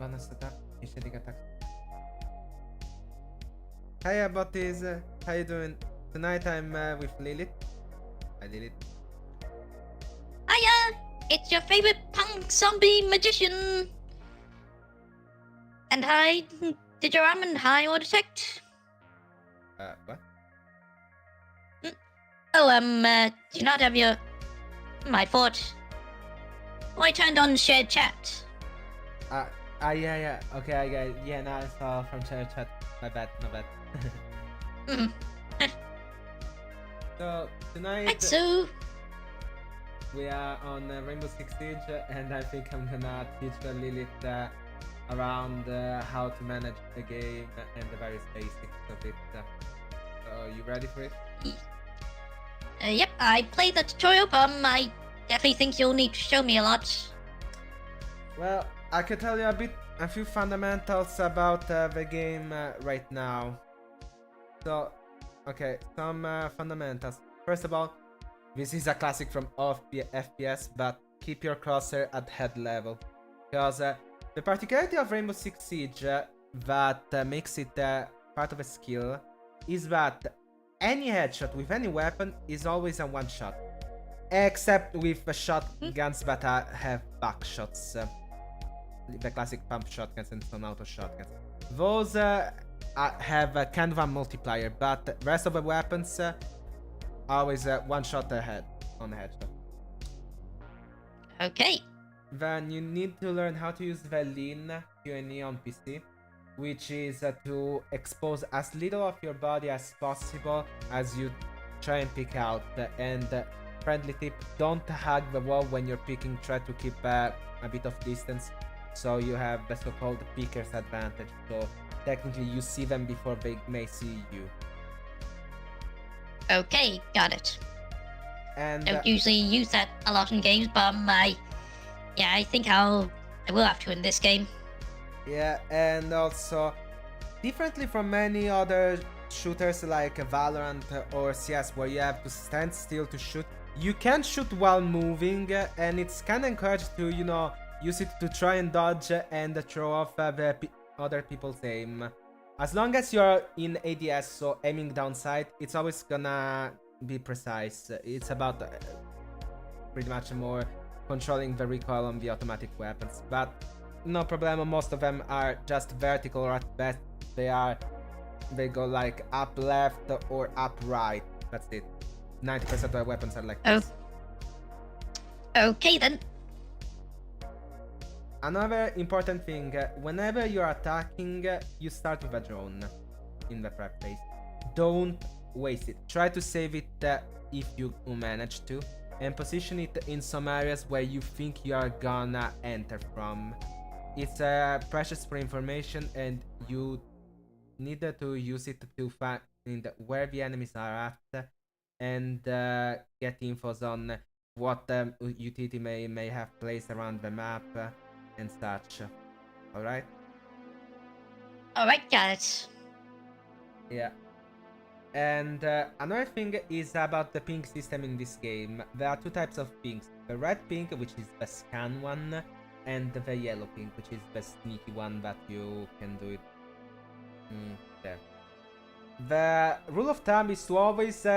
honest attack, initiating attack. Hiya buddies, how you doing? Tonight I'm with Lilith. Hi Lilith. Hiya! It's your favorite punk zombie magician! And hi, did your ramen high or detect? What? Do you not have your... My fault. Oh, I turned on shared chat. Yeah, okay, I got it. Yeah, now I saw from chat. My bad. So, tonight... So... We are on Rainbow Six Siege, and I think I'm gonna teach Lilith around how to manage the game and the various basics of it. So, you ready for it? Yep, I played the tutorial, but I definitely think you'll need to show me a lot. Well, I can tell you a few fundamentals about the game right now. So, okay, some fundamentals. First of all, this is a classic from all FPS, but keep your crosshair at head level. Because the particularity of Rainbow Six Siege that makes it part of a skill is that any headshot with any weapon is always a one shot. Except with the shotguns that have back shots. The classic pump shotguns and some auto shotguns. Those have kind of a multiplier, but the rest of the weapons always one shot ahead on the headshot. Okay. Then you need to learn how to use the lean Q&E on PC, which is to expose as little of your body as possible as you try and pick out. And friendly tip, don't hug the wall when you're picking, try to keep a bit of distance so you have the so-called picker's advantage. So technically you see them before they may see you. Okay, got it. And Don't usually use that a lot in games, but I think I will have to in this game. Yeah, and also differently from many other shooters like Valorant or CS where you have to stand still to shoot, you can shoot while moving, and it's kind of encouraged to, you know, use it to try and dodge and throw off the other people's aim. As long as you're in ADS, so aiming down sight, it's always gonna be precise. It's about pretty much more controlling the recoil on the automatic weapons. But no problem, most of them are just vertical, or at best they go like up left or up right. That's it. 90% of the weapons are like this. Okay then. Another important thing, whenever you're attacking, you start with a drone in the prep phase. Don't waste it. Try to save it if you manage to, and position it in some areas where you think you are gonna enter from. It's precious for information, and you need to use it to find where the enemies are at, and get infos on what utility may have placed around the map and such. Alright? Alright, got it. Yeah. And another thing is about the ping system in this game. There are two types of pings. The red ping, which is the scan one, and the yellow ping, which is the sneaky one that you can do it there. The rule of thumb is to always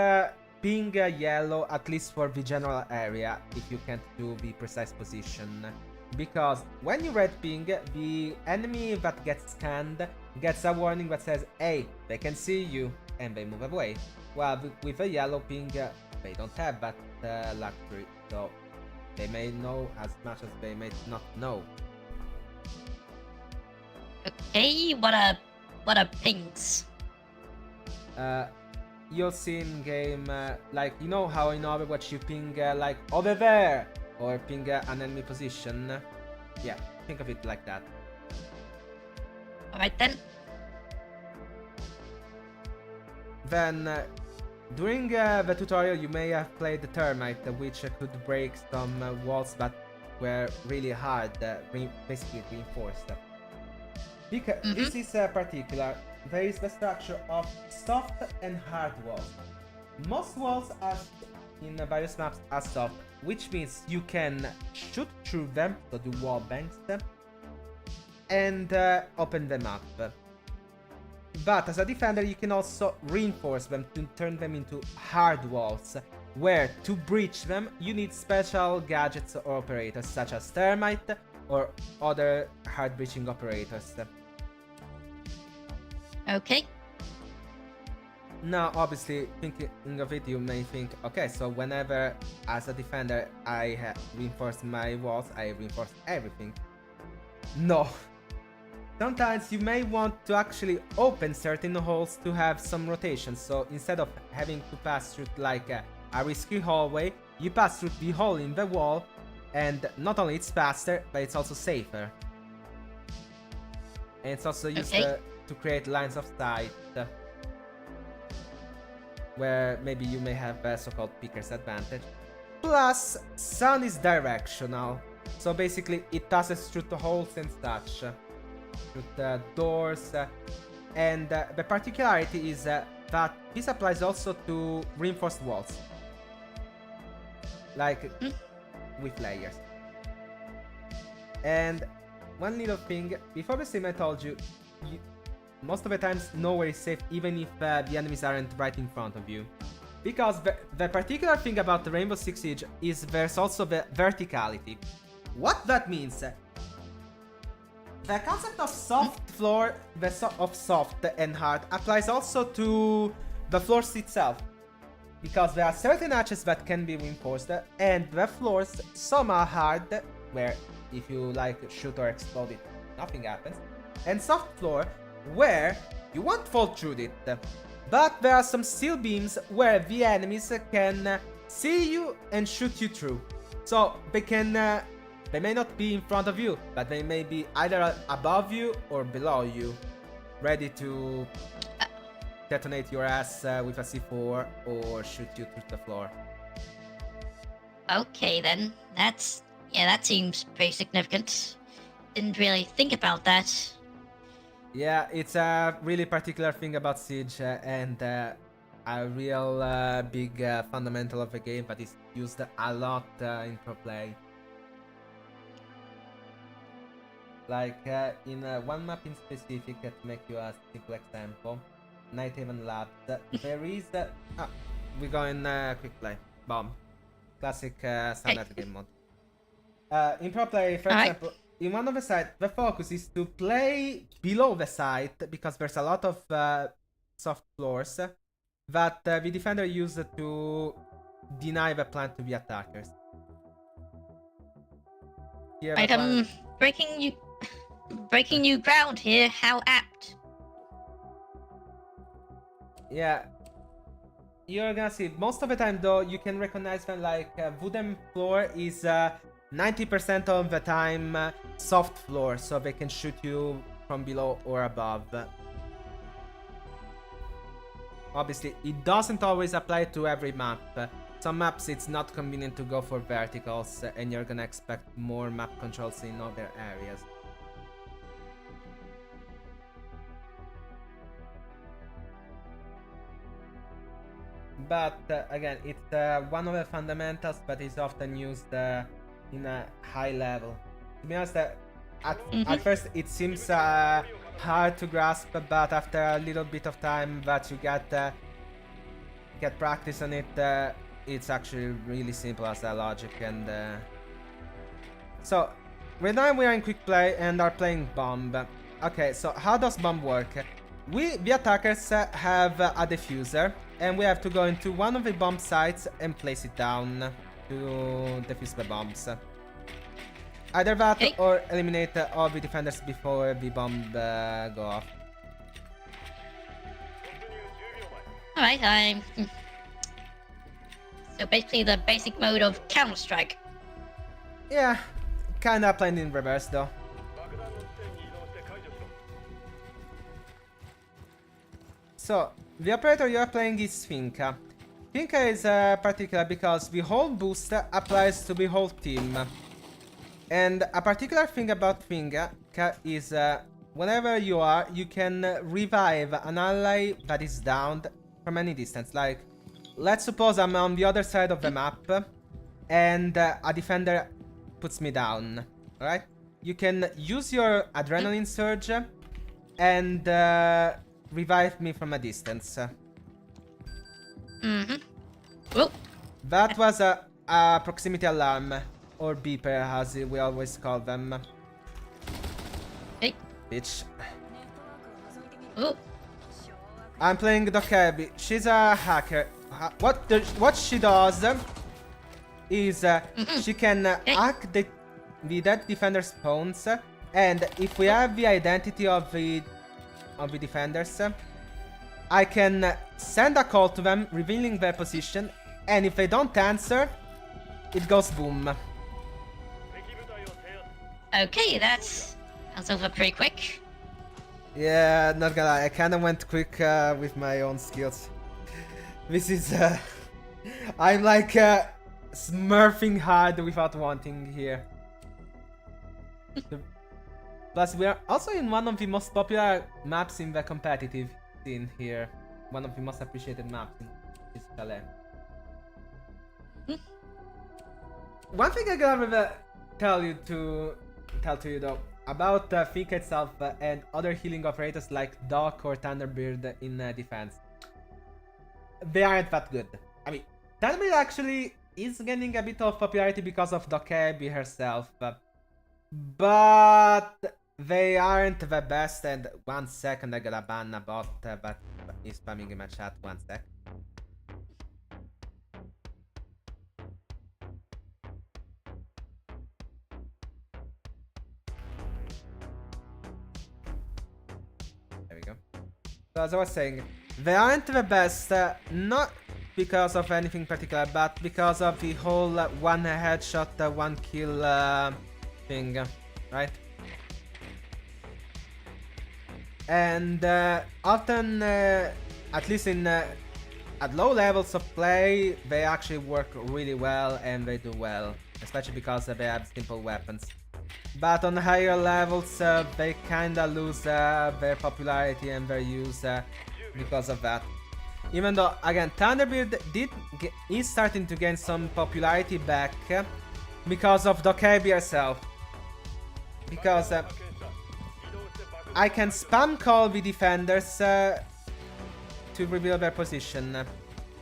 ping yellow, at least for the general area, if you can't do the precise position. Because when you red ping, the enemy that gets scanned gets a warning that says, hey, they can see you, and they move away. Well, with a yellow ping, they don't have that luxury, so they may know as much as they may not know. Okay, what are pings? You'll see in game, like, you know how in Overwatch you ping like over there, or ping an enemy position. Yeah, think of it like that. Alright then. Then, during the tutorial you may have played the Termite, which could break some walls that were really hard, basically reinforced. Because this is particular. There is the structure of soft and hard walls. Most walls are in various maps are soft, which means you can shoot through them, so do wall bangs, and open them up. But as a defender, you can also reinforce them to turn them into hard walls, where to breach them, you need special gadgets or operators such as Thermite or other hard breaching operators. Okay. Now, obviously, thinking of it, you may think, okay, so whenever, as a defender, I reinforce my walls, I reinforce everything. No. Sometimes you may want to actually open certain holes to have some rotation, so instead of having to pass through like a risky hallway, you pass through the hole in the wall, and not only it's faster, but it's also safer. And it's also used to create lines of sight, where maybe you may have a so-called picker's advantage. Plus, sound is directional, so basically it passes through the holes and such, through the doors, and the particularity is that this applies also to reinforced walls, like with layers. And one little thing, before the stream I told you, most of the times nowhere is safe even if the enemies aren't right in front of you. Because the particular thing about the Rainbow Six Siege is there's also the verticality. What that means? The concept of soft floor, of soft and hard, applies also to the floors itself. Because there are certain hatches that can be reinforced, and the floors, some are hard, where if you like shoot or explode it, nothing happens. And soft floor, where you won't fall through it, but there are some steel beams where the enemies can see you and shoot you through. So they may not be in front of you, but they may be either above you or below you, ready to detonate your ass with a C4 or shoot you through the floor. Okay then, that seems pretty significant. Didn't really think about that. Yeah, it's a really particular thing about Siege and a real big fundamental of the game that is used a lot in pro play. Like in one map in specific, to make you a simple example, Night Haven Labs, there is we go in quick play, bomb, classic standard game mode. In pro play, for example, in one of the sites, the focus is to play below the site because there's a lot of soft floors that the defender uses to deny the plant to the attackers. Here I'm breaking new ground here. How apt. Yeah, you're gonna see most of the time though you can recognize them like wooden floor is 90% of the time soft floor, so they can shoot you from below or above. Obviously, it doesn't always apply to every map. Some maps it's not convenient to go for verticals and you're gonna expect more map controls in other areas. But again, it's one of the fundamentals that is often used in a high level. To be honest, at first it seems hard to grasp, but after a little bit of time that you get practice on it, it's actually really simple as a logic. And so right now we are in quick play and are playing bomb. Okay, so how does bomb work? We, the attackers, have a diffuser, and we have to go into one of the bomb sites and place it down to defuse the bombs. Either that or eliminate all the defenders before the bomb go off. Alright, so basically the basic mode of Counter-Strike. Yeah, kinda playing in reverse though. So, the operator you are playing is Finka. Finka is particular because the whole boost applies to the whole team. And a particular thing about Finka is whenever you can revive an ally that is downed from any distance. Like, let's suppose I'm on the other side of the map and a defender puts me down, alright? you can use your adrenaline surge and revive me from a distance. Mm-hmm. Oh, That was a proximity alarm, or beeper as we always call them. hey. Bitch. Oh, I'm playing Dokebi. She's a hacker. What she does is she can hack the dead defender spawns, and if we have the identity of the defenders, I can send a call to them, revealing their position, and if they don't answer, it goes boom. okay, that's over pretty quick. Yeah, not gonna lie, I kinda went quick with my own skills. This is I'm like smurfing hard without wanting here. Plus, we are also in one of the most popular maps in the competitive scene here. One of the most appreciated maps in this Chalet. One thing I gotta tell to you though about Fika itself and other healing operators like Doc or Thunderbird in defense. They aren't that good. I mean, Thunderbird actually is gaining a bit of popularity because of Dokebi herself, but they aren't the best. And 1 second, I gotta ban a bot that is spamming in my chat. 1 sec. There we go. So as I was saying, they aren't the best, not because of anything particular, but because of the whole one headshot, one kill thing, right? And often, at least in at low levels of play, they actually work really well and they do well, especially because they have simple weapons. But on higher levels, they kinda lose their popularity and their use because of that. Even though, again, Thunderbird is starting to gain some popularity back because of Dokebi herself. Because I can spam call the defenders to reveal their position.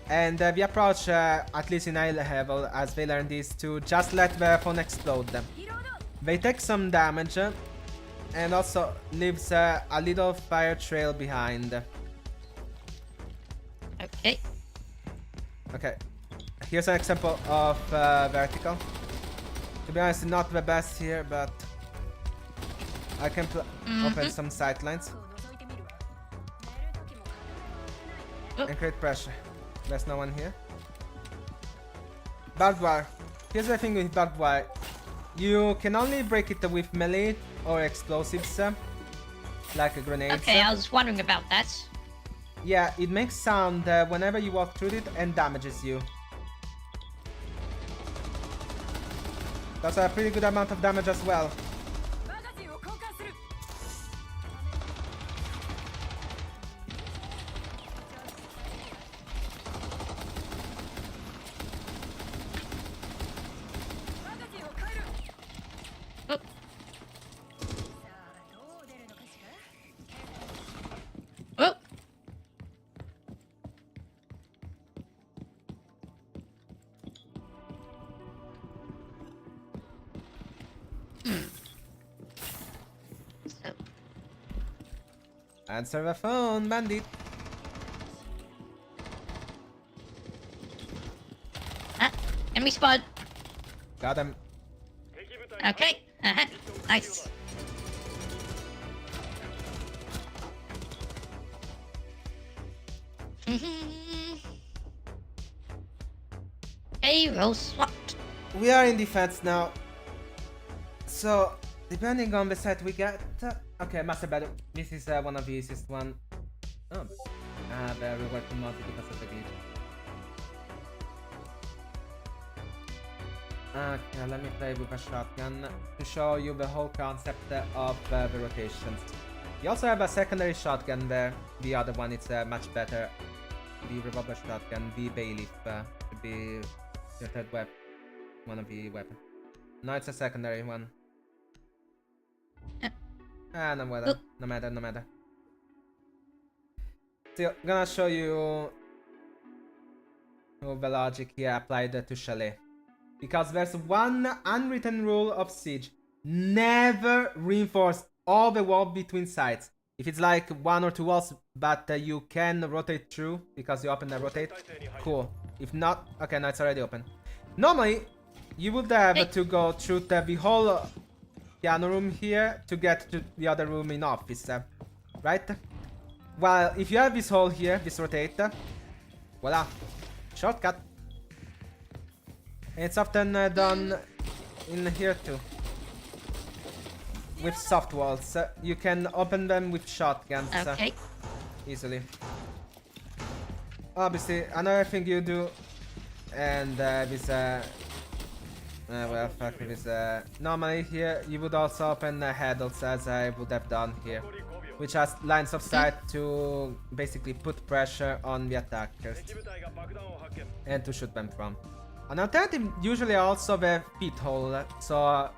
And the approach, at least in high level, as they learned, is to just let their phone explode. They take some damage and also leaves a little fire trail behind. Okay. Okay, here's an example of vertical. To be honest, not the best here, but I can open some sightlines and create pressure. There's no one here. Barbed wire. Here's the thing with barbed wire. You can only break it with melee or explosives, like grenades. Okay, I was wondering about that. Yeah, it makes sound whenever you walk through it and damages you. That's a pretty good amount of damage as well. Oh. Answer the phone, bandit. Enemy spot. Got him. Okay. Nice. Hey, roll swat. We are in defense now. So, depending on the set we get... okay, Master Battle. This is one of the easiest one. Oh, the reward to multi because of the glitch. Okay, let me play with a shotgun to show you the whole concept of the rotations. You also have a secondary shotgun there. The other one is much better. The revolver shotgun, the bailiff, should be your third weapon. One of the weapons. No, it's a secondary one. No matter, no matter, no matter. Still, gonna show you the logic here applied to Chalet. Because there's one unwritten rule of Siege. Never reinforce all the wall between sides. If it's like one or two walls, but you can rotate through, because you open the rotate, cool. If not, okay, no, it's already open. Normally, you would have to go through the whole piano room here to get to the other room in office, right? Well, if you have this hole here, this rotate, voila, shortcut. And it's often done in here too. With soft walls. You can open them with shotguns. Okay. Easily. Obviously, another thing you do, and this well, fuck with this. Normally here, you would also open handles as I would have done here, which has lines of sight to basically put pressure on the attackers and to shoot them from. An alternative usually also the feet hole, so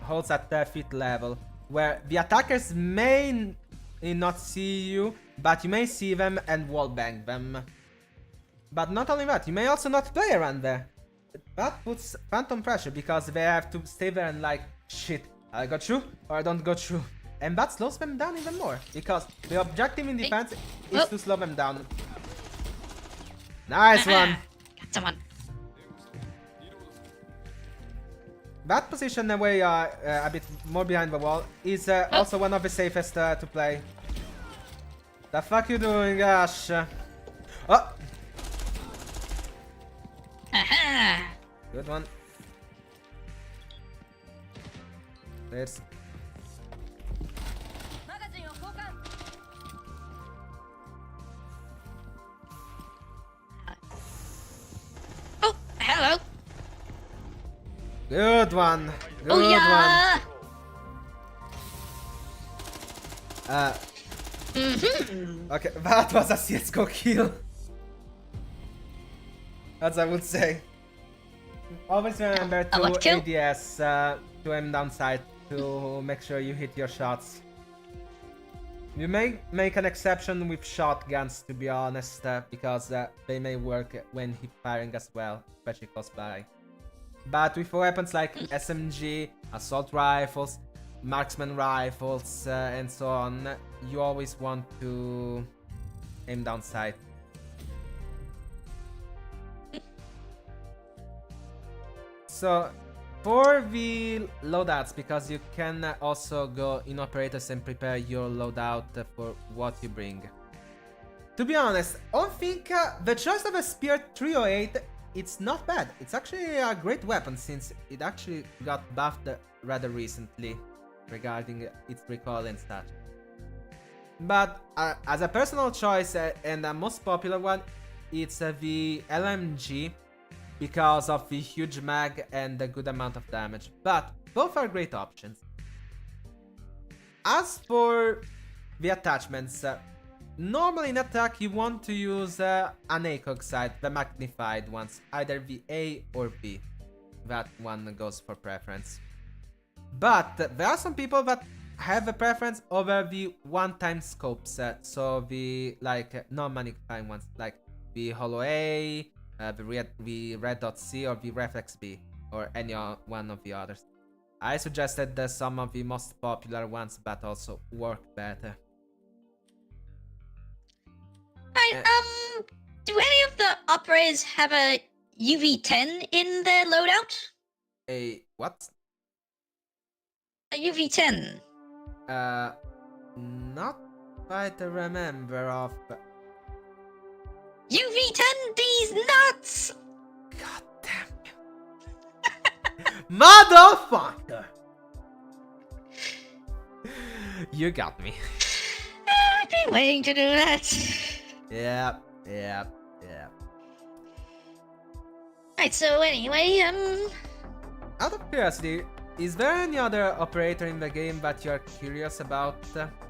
holes at the feet level, where the attackers may not see you, but you may see them and wallbang them. But not only that, you may also not play around there. That puts phantom pressure because they have to stay there and like, shit, I go through or I don't go through. And that slows them down even more, because the objective in defense is to slow them down. Nice one! Got someone. That position where you are a bit more behind the wall is also one of the safest to play. The fuck you doing, Ash? Oh! Aha! Good one. Let's... Oh, hello. Good one. Good Oh yeah. one. Okay, that was a CSGO kill. As I would say. Always remember to ADS to aim down sight to make sure you hit your shots. You may make an exception with shotguns, to be honest, because they may work when hip firing as well, especially close by. But with weapons like SMG, assault rifles, marksman rifles, and so on, you always want to aim down sight. So, for the loadouts, because you can also go in operators and prepare your loadout for what you bring. To be honest, I think the choice of a Spear 308, it's not bad. It's actually a great weapon since it actually got buffed rather recently regarding its recoil and such. But as a personal choice and the most popular one, it's the LMG, because of the huge mag and the good amount of damage. But both are great options. As for the attachments, normally in attack you want to use an ACOG sight, the magnified ones, either the A or B. That one goes for preference. But there are some people that have a preference over the one-time scopes, so the like non-magnifying ones, like the Holo A, the red dot C, or the reflex B, or any one of the others. I suggested some of the most popular ones that also work better. Right, do any of the operators have a UV10 in their loadout? A what? A UV10. Not quite a remember of. UV10, these nuts! God damn you. Motherfucker! You got me. I've been waiting to do that. Yeah. Right, so anyway, Out of curiosity, is there any other operator in the game that you're curious about?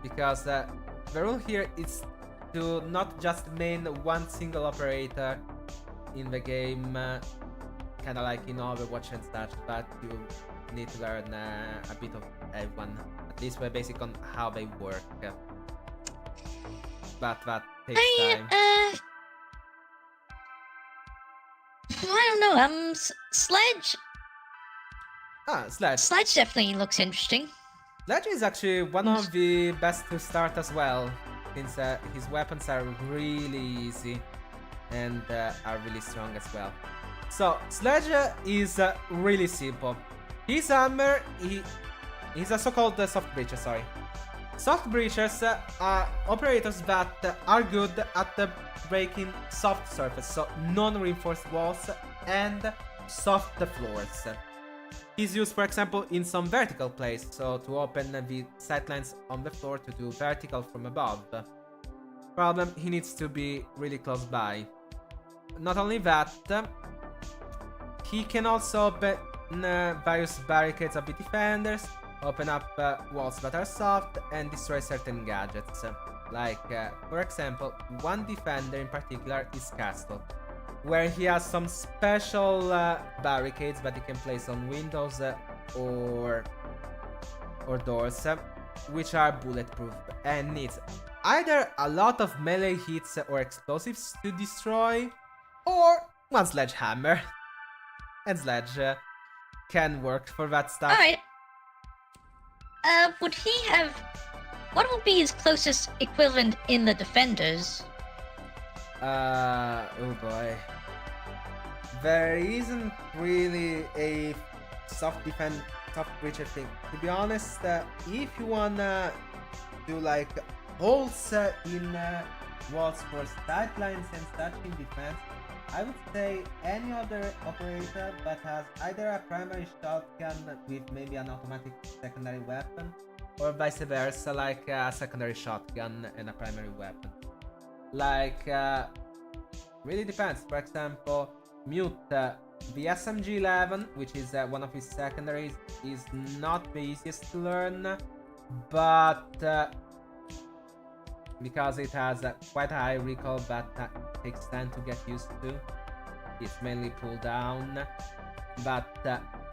Because the rule here is to not just main one single operator in the game, kinda like in Overwatch and such, but you need to learn a bit of everyone. At least we're basic on how they work. But that takes time. I don't know. Sledge. Sledge. Sledge definitely looks interesting. Sledge is actually one of the best to start as well, since his weapons are really easy and are really strong as well. So Sledge is really simple. His hammer, he's a so-called soft breacher. Sorry, soft breachers are operators that are good at breaking soft surface, so non-reinforced walls and soft floors. He's used, for example, in some vertical plays, so to open the sightlines on the floor to do vertical from above. Problem, he needs to be really close by. Not only that, he can also open various barricades of the defenders, open up walls that are soft, and destroy certain gadgets. Like, for example, one defender in particular is Castle, where he has some special barricades that he can place on windows or doors, which are bulletproof and needs either a lot of melee hits or explosives to destroy, or one sledgehammer. And Sledge can work for that stuff. Alright. Would he have... What would be his closest equivalent in the Defenders? Oh boy. There isn't really a soft breacher thing. To be honest, if you wanna do like holes in walls for sightlines and such in defense, I would say any other operator that has either a primary shotgun with maybe an automatic secondary weapon, or vice versa, like a secondary shotgun and a primary weapon. Like, really depends. For example, Mute, the SMG-11, which is one of his secondaries, is not the easiest to learn, but because it has quite a high recoil that takes time to get used to, it's mainly pull down, but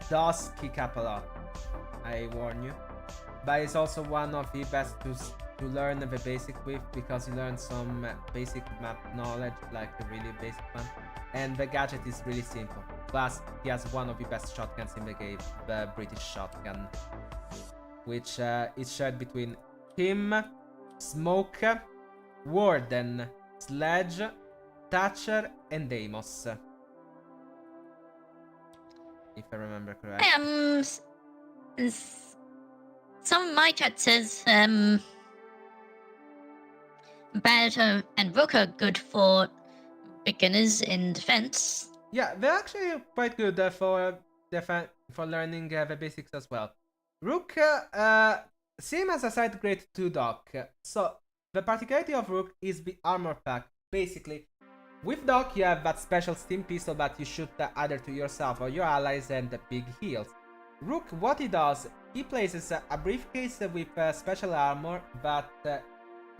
does kick up a lot, I warn you. But it's also one of the best to learn the basic with, because you learn some basic map knowledge, like a really basic one, and the gadget is really simple. Plus, he has one of the best shotguns in the game, the British shotgun, which is shared between him, Smoke, Warden, Sledge, Thatcher, and Deimos. If I remember correctly. Some of my chat says, Barretto and Rook are good for beginners in defense. Yeah, they're actually quite good for learning the basics as well. Rook, same as a side grade 2 Doc. So, the particularity of Rook is the armor pack. Basically, with Doc you have that special steam pistol that you shoot either to yourself or your allies and the big heals. Rook, what he does, he places a briefcase with special armor that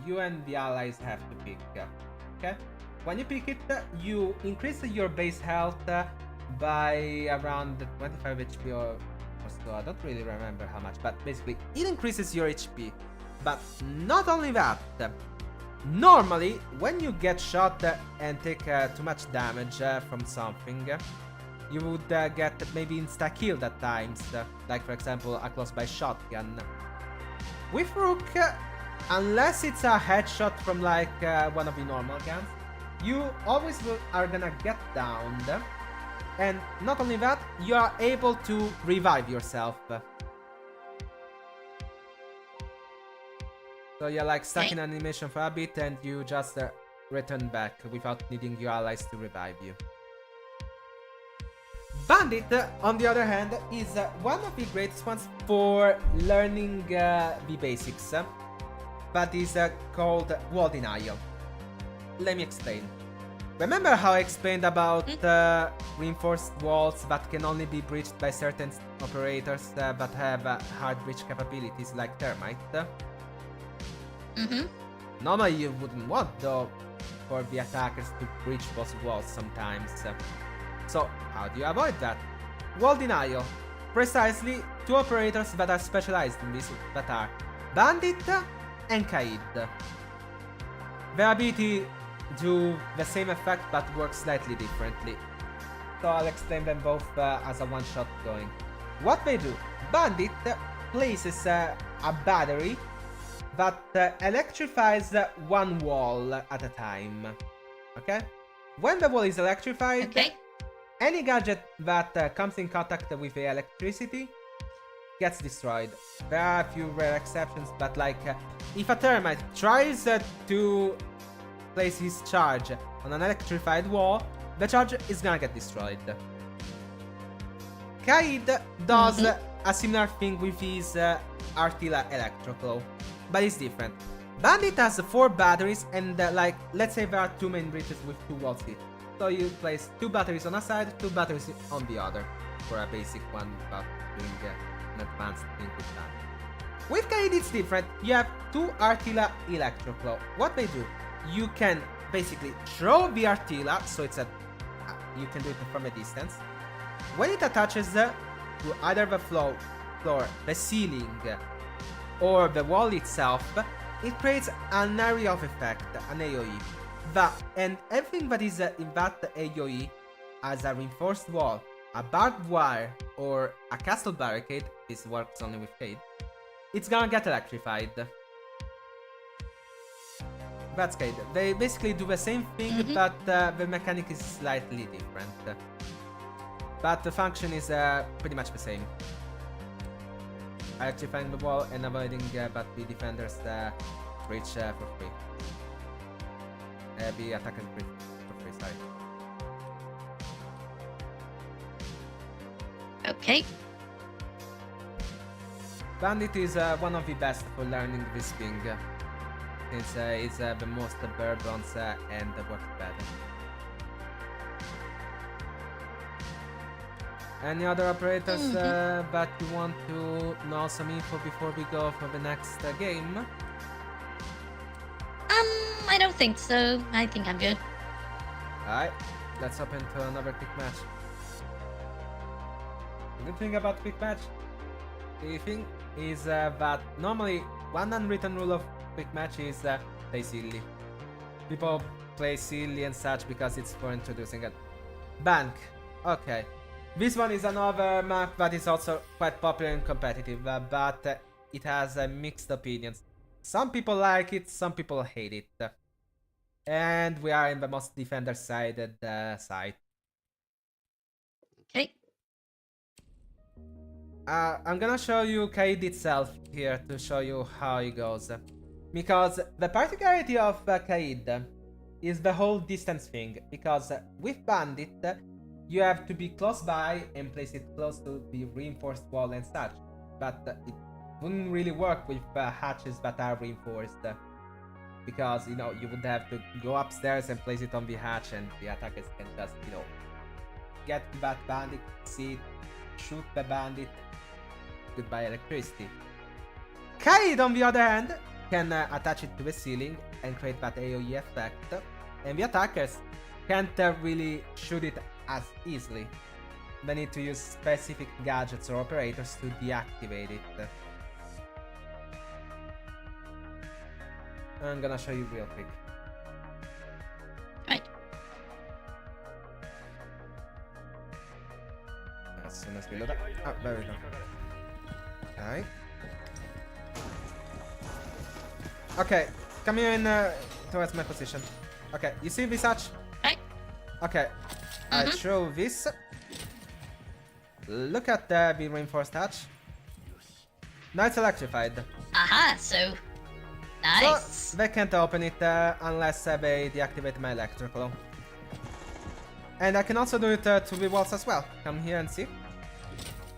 you and the allies have to pick. Okay? When you pick it, you increase your base health by around 25 HP or so. I don't really remember how much, but basically it increases your HP. But not only that, normally when you get shot and take too much damage from something, you would get maybe insta-killed at times, like for example a close-by shotgun. With Rook, unless it's a headshot from like one of the normal guns, you always are gonna get downed, and not only that, you are able to revive yourself. So you're like stuck in animation for a bit and you just return back without needing your allies to revive you. Bandit, on the other hand, is one of the greatest ones for learning the basics. That is called wall denial. Let me explain. Remember how I explained about reinforced walls that can only be breached by certain operators that have hard breach capabilities like Termite? Normally you wouldn't want, though, for the attackers to breach those walls sometimes. So how do you avoid that? Wall denial. precisely two operators that are specialized in this, that are Bandit and Aight. Their ability do the same effect but work slightly differently. So I'll explain them both as a one-shot going. What they do: Bandit places a battery that electrifies one wall at a time. Okay? When the wall is electrified, Okay. any gadget that comes in contact with the electricity gets destroyed. There are a few rare exceptions, but like if a termite tries to place his charge on an electrified wall, the charge is gonna get destroyed. Aight does a similar thing with his Artilla Electroclaw, but it's different. Bandit has 4 batteries and like, let's say there are 2 main bridges with 2 walls each. So you place 2 batteries on a side, 2 batteries on the other, for a basic one without doing an advanced thing with that. With Aight it's different. You have 2 Artilla Electroclaw. What they do, you can basically throw the Artilla, so it's a you can do it from a distance. When it attaches to either the floor, the ceiling, or the wall itself, it creates an area of effect, an AoE. And everything that is in that AoE, as a reinforced wall, a barbed wire, or a castle barricade, this works only with Aight, it's gonna get electrified. That's Aight. They basically do the same thing, but the mechanic is slightly different. But the function is pretty much the same. Electrifying the wall and avoiding but the defenders reach for free. The attacker for free, sorry. Okay. Bandit is one of the best for learning this thing. It's the most bare bones and works better. Any other operators that you want to know some info before we go for the next game? I don't think so. I think I'm good. Alright, let's hop into another quick match. The good thing about quick match, the thing is that normally one unwritten rule of quick match is play silly. People play silly and such because it's for introducing it. Bank. Okay. This one is another map that is also quite popular and competitive, but it has mixed opinions. Some people like it, some people hate it. And we are in the most defender-sided side. Okay. I'm gonna show you Aight itself here to show you how it goes. Because the particularity of Aight is the whole distance thing. Because with Bandit, you have to be close by and place it close to the reinforced wall and such. But it wouldn't really work with hatches that are reinforced. Because, you know, you would have to go upstairs and place it on the hatch and the attackers can just, you know, get that bandit, see it, shoot the bandit. Goodbye electricity. Aight, on the other hand, can attach it to the ceiling and create that AoE effect. And the attackers can't really shoot it as easily. They need to use specific gadgets or operators to deactivate it. I'm gonna show you real quick. Right. As soon as we load up. Oh, there we go. Alright. Okay, come here in towards my position. Okay, you see this hatch? Right. Okay, I throw this. Look at the reinforced hatch. Now it's electrified. Aha, so nice. So they can't open it unless they deactivate my electrical. And I can also do it to the walls as well. Come here and see.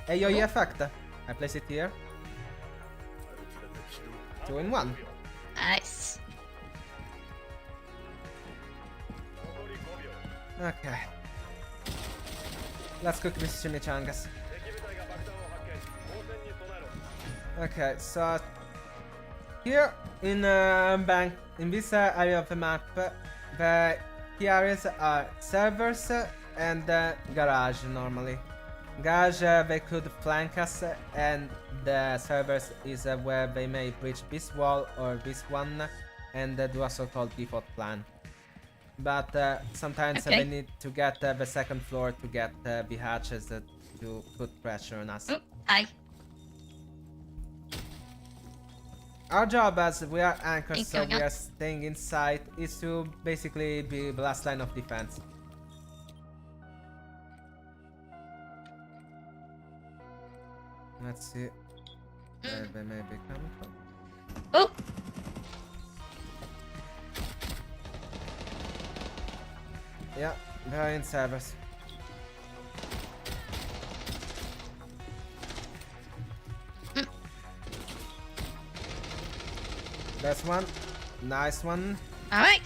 AoE effect. I place it here. 2 in 1. Nice. Okay. Let's cook this chimichangas. Okay, so here in in this area of the map, the key areas are servers and garage normally. Guys, they could flank us, and the servers is where they may breach this wall or this one, and do a so-called default plan. But sometimes Okay. they need to get the second floor to get the hatches to put pressure on us. Oh, hi. Our job, as we are anchors, Things so going we on. are staying inside, is to basically be the last line of defense. Let's see where they may be coming from. Oh, Yeah, they're in servers. There's one. Nice one. all right.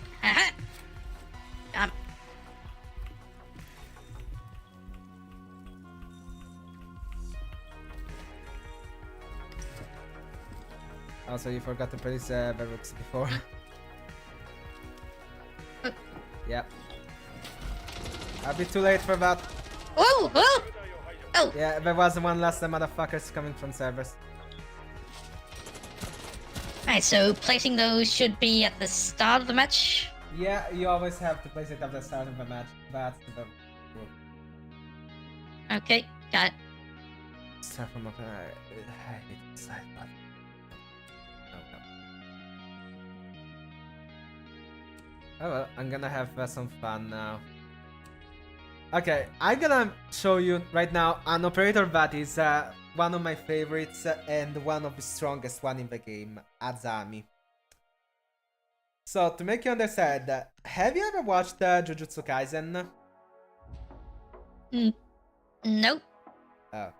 Also, you forgot to place the rooks before. Yeah. A bit too late for that. Oh, oh, oh. Yeah, there was one last motherfuckers coming from servers. Alright, so placing those should be at the start of the match. Yeah, you always have to place it at the start of the match. That's the rule. Okay, got it. Start from up. I hate the side button. Oh well, I'm gonna have some fun now. Okay, I'm gonna show you right now an operator that is one of my favorites and one of the strongest one in the game, Azami. So, to make you understand, have you ever watched Jujutsu Kaisen? Nope. Oh.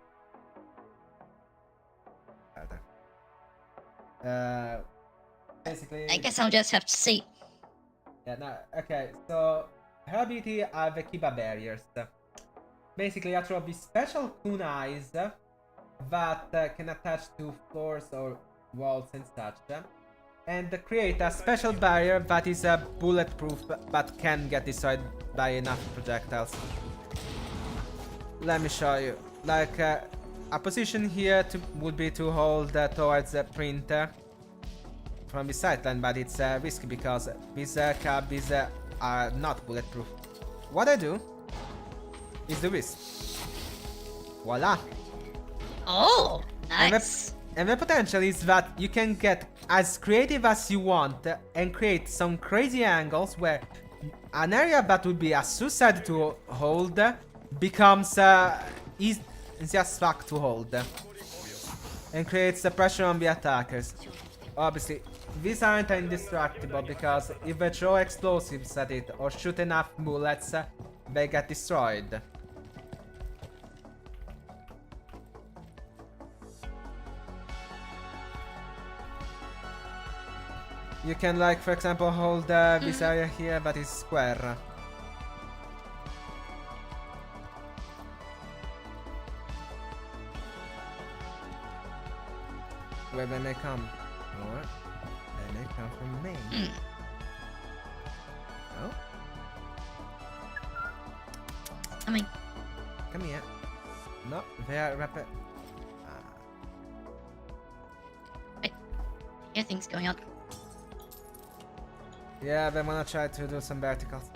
Basically... I guess I'll just have to see. Yeah, no, okay, so her ability are the Kiba barriers. Basically, I throw these special kunais that can attach to floors or walls and such, and create a special barrier that is bulletproof but can get destroyed by enough projectiles. Let me show you. Like, a position here would be to hold towards the printer from the sideline, but it's risky because these cabs are not bulletproof. What I do is do this. Voila! Oh, nice. And the potential is that you can get as creative as you want and create some crazy angles where an area that would be a suicide to hold becomes easy as fuck to hold. And creates the pressure on the attackers. Obviously, these aren't indestructible because if they throw explosives at it or shoot enough bullets, they get destroyed. You can, like, for example, hold this area here that is square. Where they may come. Or they may come from me. Oh? Come here. No, they are rapid. Yeah, things going on. Yeah, they wanna try to do some verticals.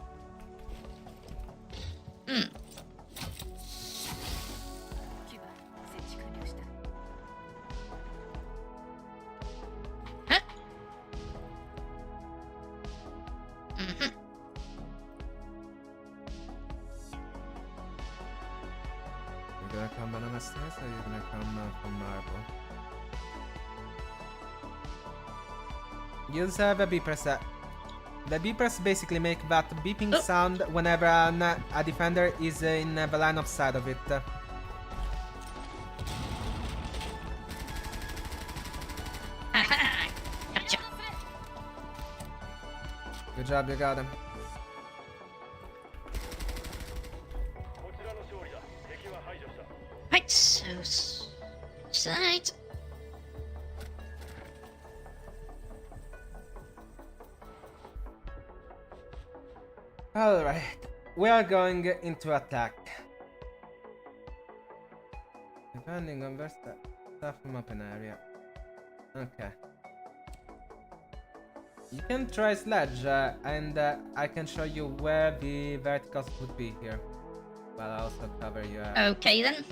You're gonna come banana stairs or you're gonna come from marble? Use the beepers. The beepers basically make that beeping sound whenever a defender is in the line of sight of it. Gotcha. Good job, you got him. Right, so side. Alright, we are going into attack. Depending on where's the stuff from open area. Okay. You can try sledge, and I can show you where the verticals would be here. Well, I also cover you. Okay then.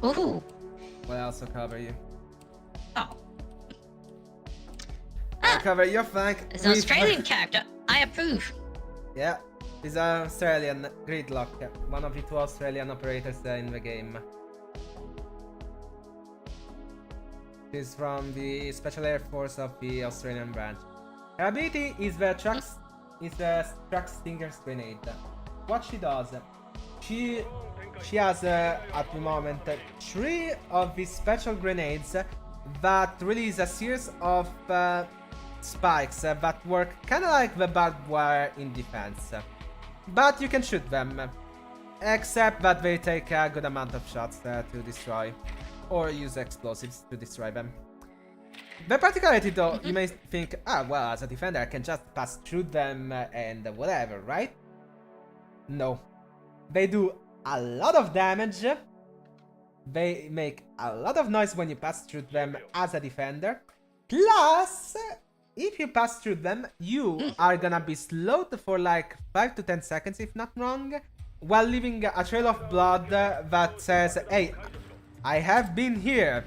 Ooh. Well, I also cover you. Oh. I cover your flank. It's an Australian character. I approve. Yeah, he's an Australian Gridlock, one of the 2 Australian operators in the game. He's from the Special Air Force of the Australian branch. Her ability is the Truck Stinger's grenade. What she does, she has at the moment 3 of these special grenades that release a series of spikes that work kind of like the barbed wire in defense. But you can shoot them, except that they take a good amount of shots to destroy, or use explosives to destroy them. The particularity though, you may think, well, as a defender I can just pass through them and whatever, right? No. They do a lot of damage. They make a lot of noise when you pass through them as a defender. Plus, if you pass through them, you are gonna be slowed for like 5 to 10 seconds, if not wrong, while leaving a trail of blood that says, hey, I have been here.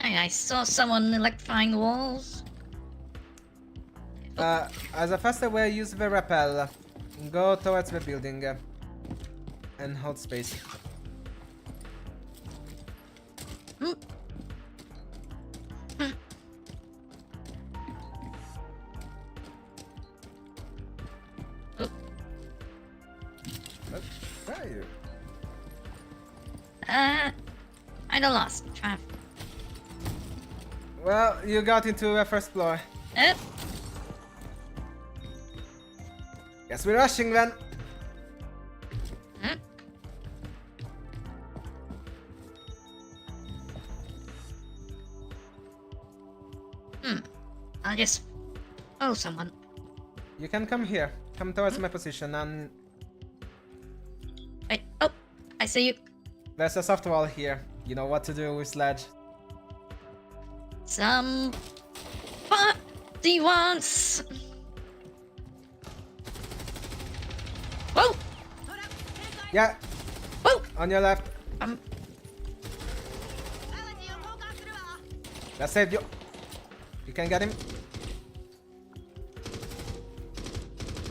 Hey, I saw someone electrifying the walls. As a faster way, use the rappel. Go towards the building and hold space. Where are you? I got lost. Trav. Well, you got into the first floor. Guess we're rushing then. I'll just... Oh, someone. You can come here. Come towards my position and... Wait, oh, I see you. There's a soft wall here. You know what to do with sledge. Some... Party wants... Whoa! Yeah. Whoa! On your left. That saved you. You can get him.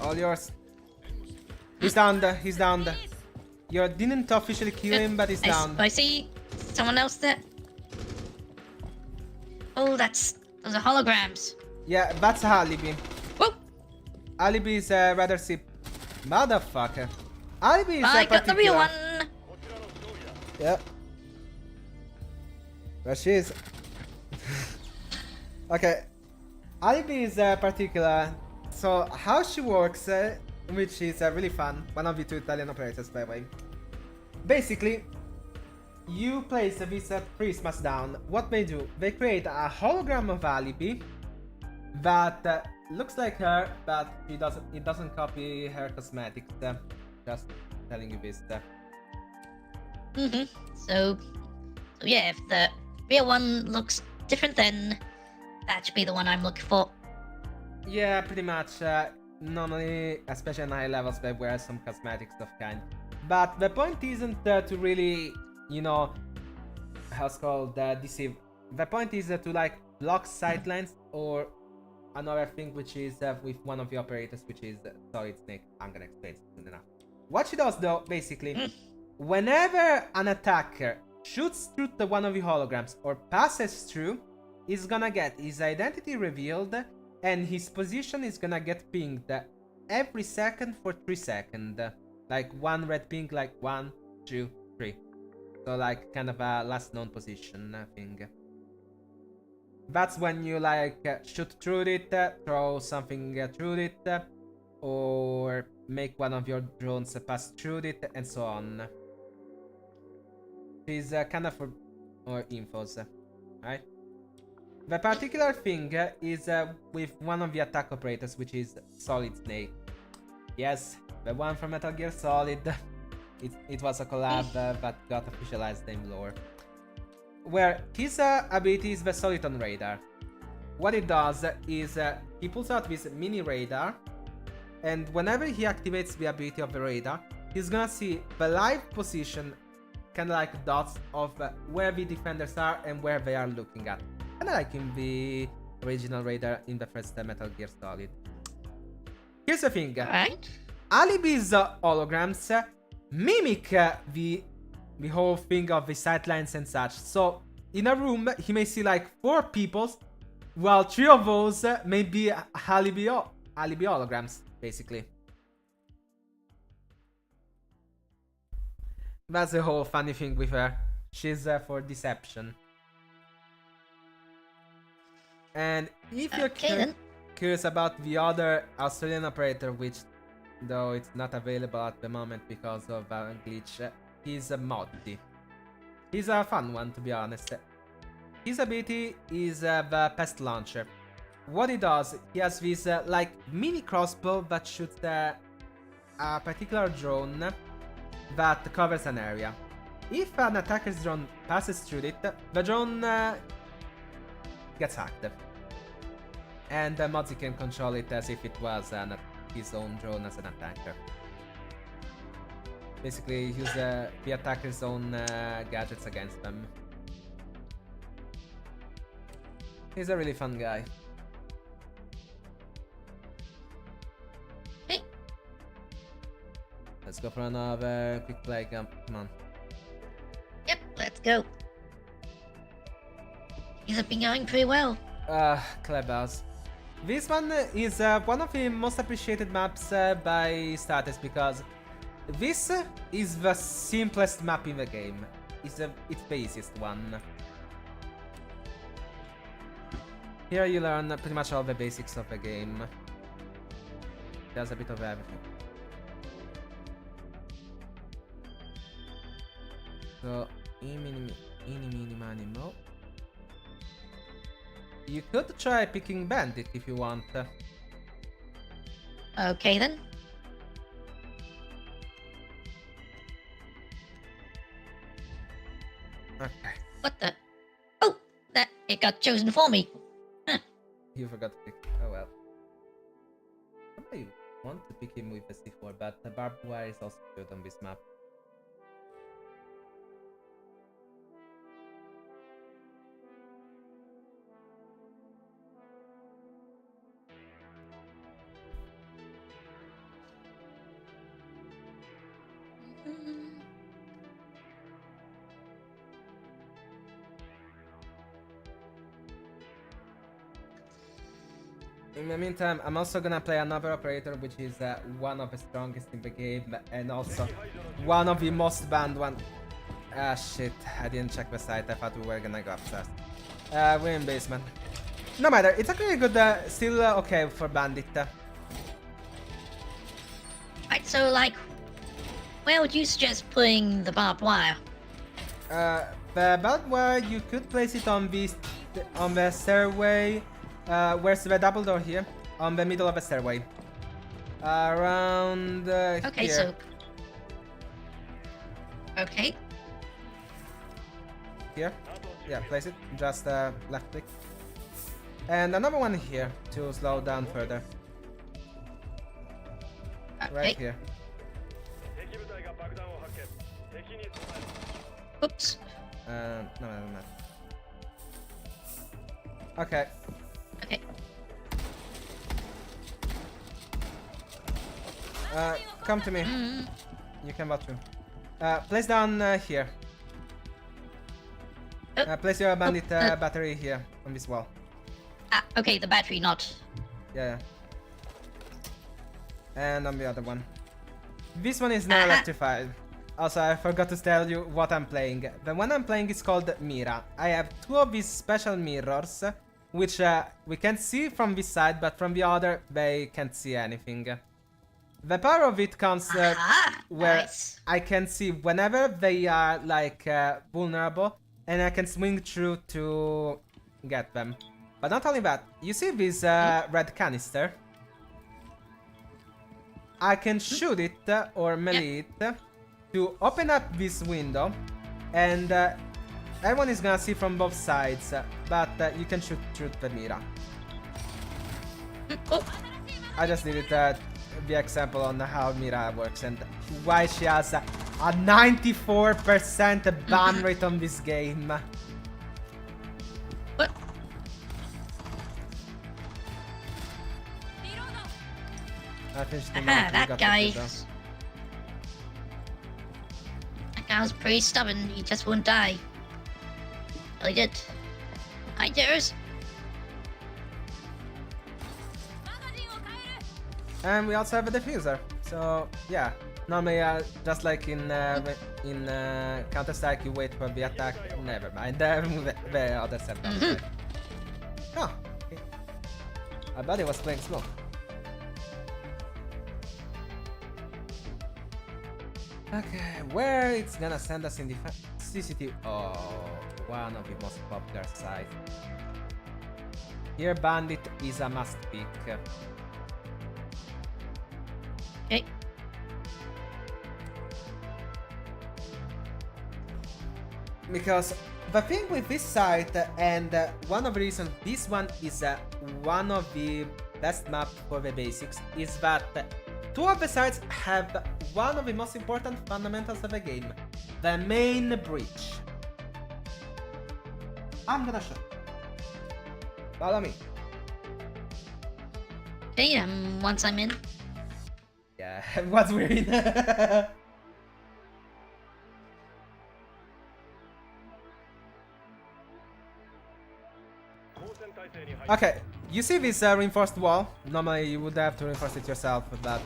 All yours. He's down there. He's down there. You didn't officially kill him, but he's down. I see someone else there. Oh, those are holograms. Yeah, that's a alibi. Whoa! Alibi is rather sip. Motherfucker. Alibi is I got the real one. Yep. There she is. Okay. Alibi is particular. So how she works, which is really fun. One of the 2 Italian operators, by the way. Basically, you place these prismas down. What they do? They create a hologram of Alibi that looks like her, but it doesn't copy her cosmetics. Just telling you this. So yeah, if the real one looks different, then that should be the one I'm looking for. Yeah, pretty much. Normally, especially on high levels, they wear some cosmetics of kind. But the point isn't to really, you know, how it's called, deceive. The point is to like block sightlines or another thing, which is with one of the operators, which is Solid Snake. I'm gonna explain soon enough. What she does though, basically, whenever an attacker shoots through one of the holograms or passes through, he's gonna get his identity revealed and his position is gonna get pinged every second for 3 seconds. Like 1 red ping, like 1, 2, 3. So like kind of a last known position thing. That's when you like shoot through it, throw something through it, or make one of your drones pass through it, and so on. Is kind of for more infos, right? The particular thing is with one of the attack operators, which is Solid Snake. Yes, The one from Metal Gear Solid. It was a collab that got officialized name lore. Where his ability is the Soliton Radar. What it does is he pulls out this mini radar, and whenever he activates the ability of the radar, he's gonna see the live position, kinda like dots of where the defenders are and where they are looking at. Kinda like in the original radar in the first Metal Gear Solid. Here's the thing. Right? Alibi's holograms mimic the whole thing of the sightlines and such. So in a room, he may see like 4 people, while 3 of those may be alibi holograms, basically. That's the whole funny thing with her. She's for deception. And if you're curious about the other Australian operator, which though it's not available at the moment because of a glitch, he's a Moddy. He's a fun one, to be honest. His ability is the Pest Launcher. What he does, he has this like mini crossbow that shoots a particular drone that covers an area. If an attacker's drone passes through it, the drone gets hacked. And Modzy can control it as if it was his own drone as an attacker. Basically, use the attacker's own gadgets against them. He's a really fun guy. Hey. Let's go for another quick play. Come on. Yep, let's go. These have been going pretty well. Clubhouse. This one is one of the most appreciated maps by starters because this is the simplest map in the game. It's the easiest one. Here you learn pretty much all the basics of the game. There's a bit of everything. So, eeny, miny, mo. You could try picking Bandit if you want. Okay then. Okay. What the? Oh, that it got chosen for me. Huh. You forgot to pick. Oh well. I want to pick him with the C4, but the barbed wire is also good on this map. In the meantime, I'm also gonna play another operator, which is one of the strongest in the game, and also one of the most banned one. Ah shit, I didn't check the site, I thought we were gonna go upstairs. We're in basement. No matter, it's actually good, still okay for Bandit. Right, so like, where would you suggest putting the barbed wire? The barbed wire, you could place it on the stairway. Where's the double door here? On the middle of the stairway. Around Okay, here. so. Okay. Here? Yeah, place it. Just left click. And another one here to slow down further. Okay. Right here. Oops. No. Okay. Okay. Come to me. You can watch me. Place down here. Place your bandit battery here on this wall. Ah, okay, the battery, not. Yeah. And on the other one. This one is not electrified. Also, I forgot to tell you what I'm playing. The one I'm playing is called Mira. I have 2 of these special mirrors, which we can see from this side, but from the other, they can't see anything. The power of it comes where nice. I can see whenever they are like vulnerable, and I can swing through to get them. But not only that, you see this red canister? I can shoot it or melee it to open up this window, and everyone is gonna see from both sides, but you can shoot through the mirror. Oh. I just needed the example on how Mira works and why she has a 94% ban rate on this game. What? I finished the Aha, that guy. That guy was pretty stubborn. He just won't die. Well, he did. Hi, Dears. And we also have a diffuser. So yeah, normally just like in Counter-Strike, you wait for the attack. Never mind. The other setup. Oh, okay. My buddy was playing slow. Okay, where it's gonna send us in the CCTV? Oh, one of the most popular sites. Here, Bandit is a must pick. Okay. Because the thing with this site, and one of the reasons this one is one of the best maps for the basics, is that two of the sites have one of the most important fundamentals of the game, the main breach. I'm gonna show. Follow me. Okay, once I'm in. Yeah, once we're in. Okay, you see this reinforced wall? Normally you would have to reinforce it yourself, but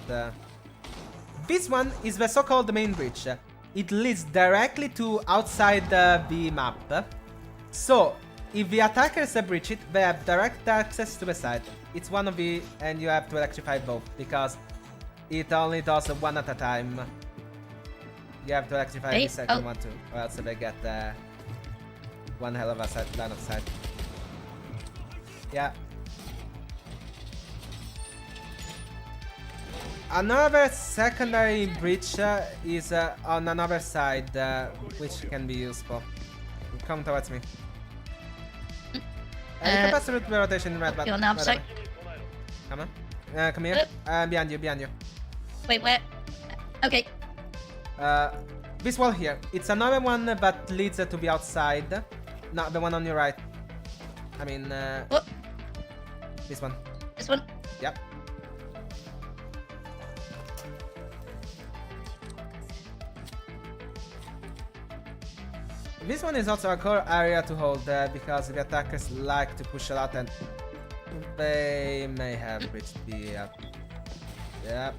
this one is the so-called main breach. It leads directly to outside the map. So, if the attackers breach it, they have direct access to the site. It's one of the... and you have to electrify both, because it only does one at a time. You have to electrify the second one too, or else they get one hell of a line of sight. Yeah. Another secondary breach is on another side, which can be useful. Come towards me. You can pass through the rotation in red, but you're on the upside. Come on. Come here. Behind you, behind you. Wait, where? Okay. This wall here. It's another one that leads to the outside. No, the one on your right. I mean, what? This one. This one? Yep. This one is also a core area to hold because the attackers like to push a lot and they may have reached the... Yep.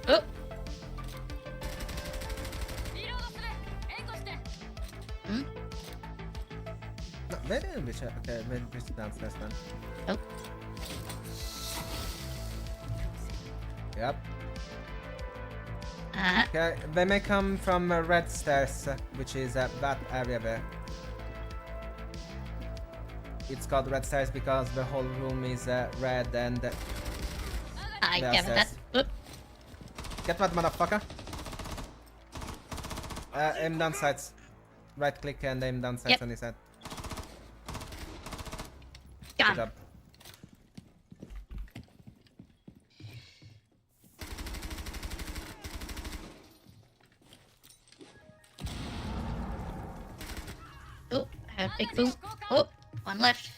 Oh. Hmm? No, they didn't reach it. Okay, they reached downstairs then. Oh. Yep. Okay, they may come from red stairs, which is that area there. It's called red stairs because the whole room is red and... I get that. Oop. Get that, motherfucker. Aim down sights. Right click and aim down sights on his head. Good job. Oh, a big boom. Oh, one left.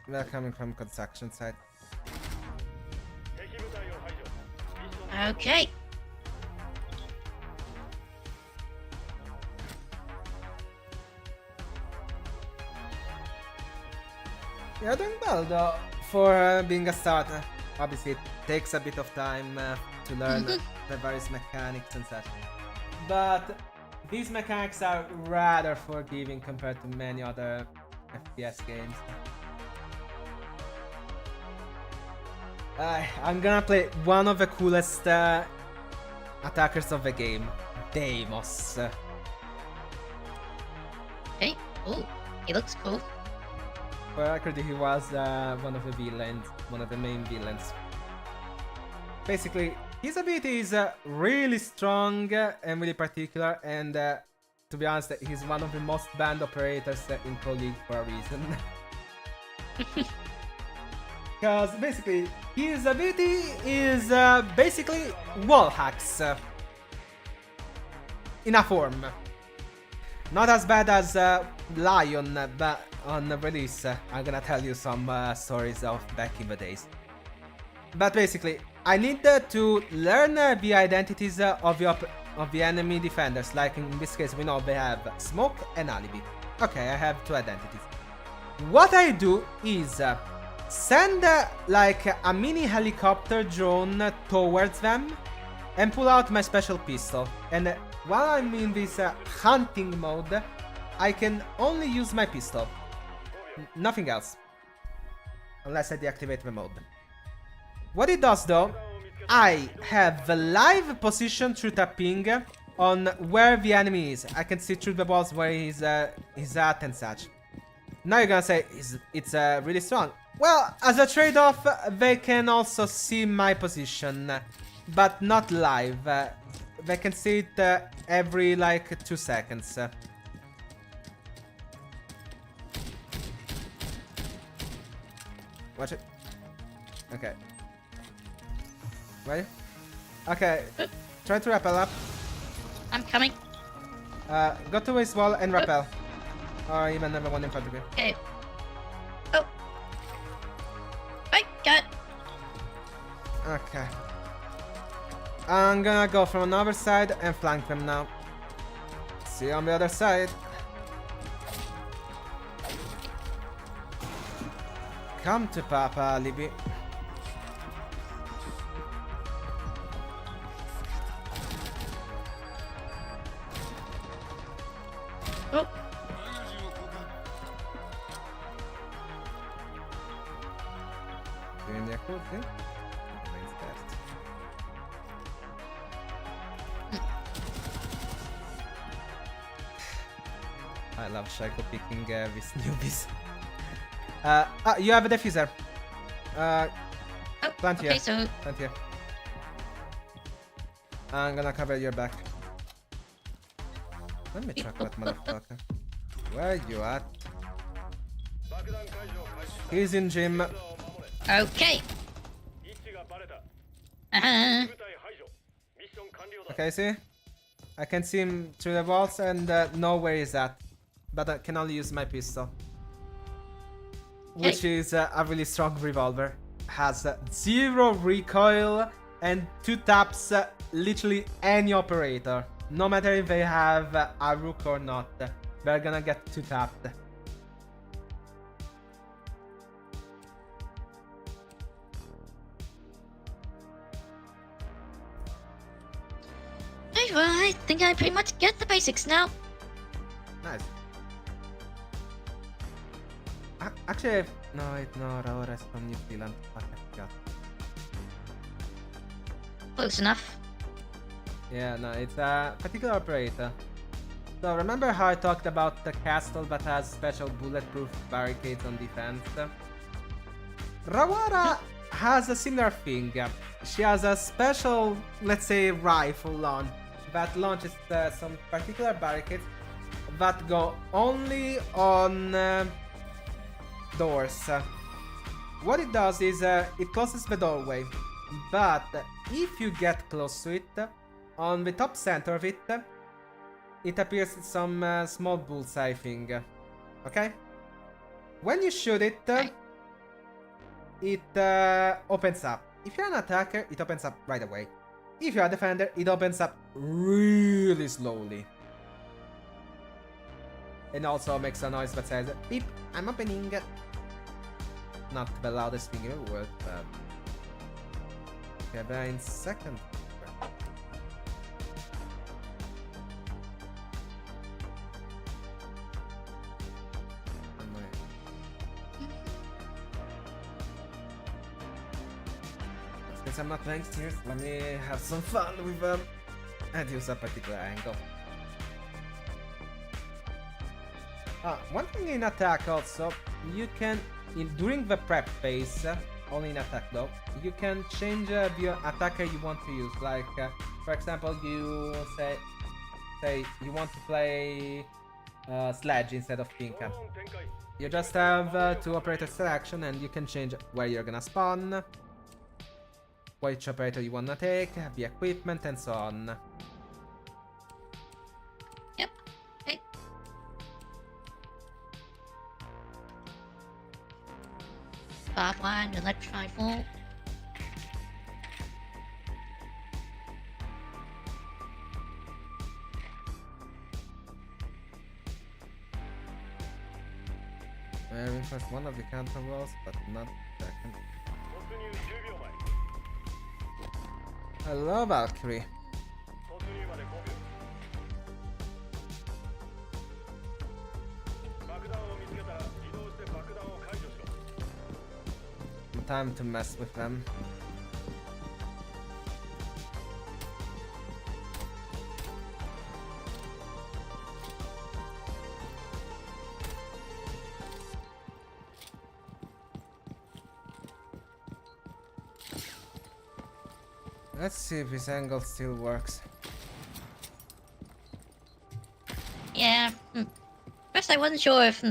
They're coming from construction site. Okay. You're doing well though for being a starter. Obviously it takes a bit of time to learn the various mechanics and such. But these mechanics are rather forgiving compared to many other FPS games. I'm gonna play one of the coolest attackers of the game, Deimos. Okay. Oh, he looks cool. For record, he was one of the villains, one of the main villains. Basically, his ability is really strong and really particular, and to be honest, he's one of the most banned operators in Pro League for a reason. Because basically, his ability is basically wall hacks in a form. Not as bad as Lion, but on release, I'm gonna tell you some stories of back in the days. But basically, I need to learn the identities of the enemy defenders. Like in this case, we know they have Smoke and Alibi. Okay, I have 2 identities. What I do is send like a mini helicopter drone towards them and pull out my special pistol. And while I'm in this hunting mode, I can only use my pistol. Nothing else. Unless I deactivate the mode. What it does though, I have the live position through tapping on where the enemy is. I can see through the walls where he's at and such. Now you're gonna say, it's really strong. Well, as a trade-off, they can also see my position, but not live. They can see it every like 2 seconds. Watch it. Okay. Ready? Okay. Try to rappel up. I'm coming. Go to his wall and rappel. Or even never one in front of you. Okay. Oh. Right, got it. Okay. I'm gonna go from another side and flank them now. See you on the other side. Come to Papa, Libby. Oh. Doing the accord thing? Remains best. I love Shaiko picking these newbies. You have a diffuser. Oh, Plant okay, here. so Plant here. I'm gonna cover your back. Let me check that motherfucker. Where you at? He's in gym. okay. Uh-huh. Okay, see? I can see him through the walls and know where he's at. But I can only use my pistol. Which is a really strong revolver. Has 0 recoil and 2 taps literally any operator. No matter if they have a rook or not. They're gonna get 2 tapped. Well, I think I pretty much get the basics now. Nice. Actually, no, Raora is from New Zealand. Fuck, I forgot. Close enough. Yeah, no, it's a particular operator. So remember how I talked about the castle that has special bulletproof barricades on defense? Rawara has a similar thing. She has a special, let's say, rifle launch that launches some particular barricades that go only on doors. What it does is it closes the doorway, but if you get close to it, on the top center of it, it appears some small bullseye thing. Okay? When you shoot it, it opens up. If you're an attacker, it opens up right away. If you're a defender, it opens up really slowly. And also makes a noise that says, beep, I'm opening. Not the loudest thing in the world, but... Okay, they're in second. Since I'm not playing steers, let me have some fun with them and use a particular angle. One thing in attack also, you can, during the prep phase, only in attack though, you can change the attacker you want to use. Like, for example, you say you want to play Sledge instead of Pinka. You just have two operator selection and you can change where you're gonna spawn, which operator you wanna take, the equipment, and so on. Yep. Hey. Bob one, electrify full. I reinforced one of the counter walls, but not the second. Hello, Valkyrie. Time to mess with them. Let's see if this angle still works. Yeah. First, I wasn't sure if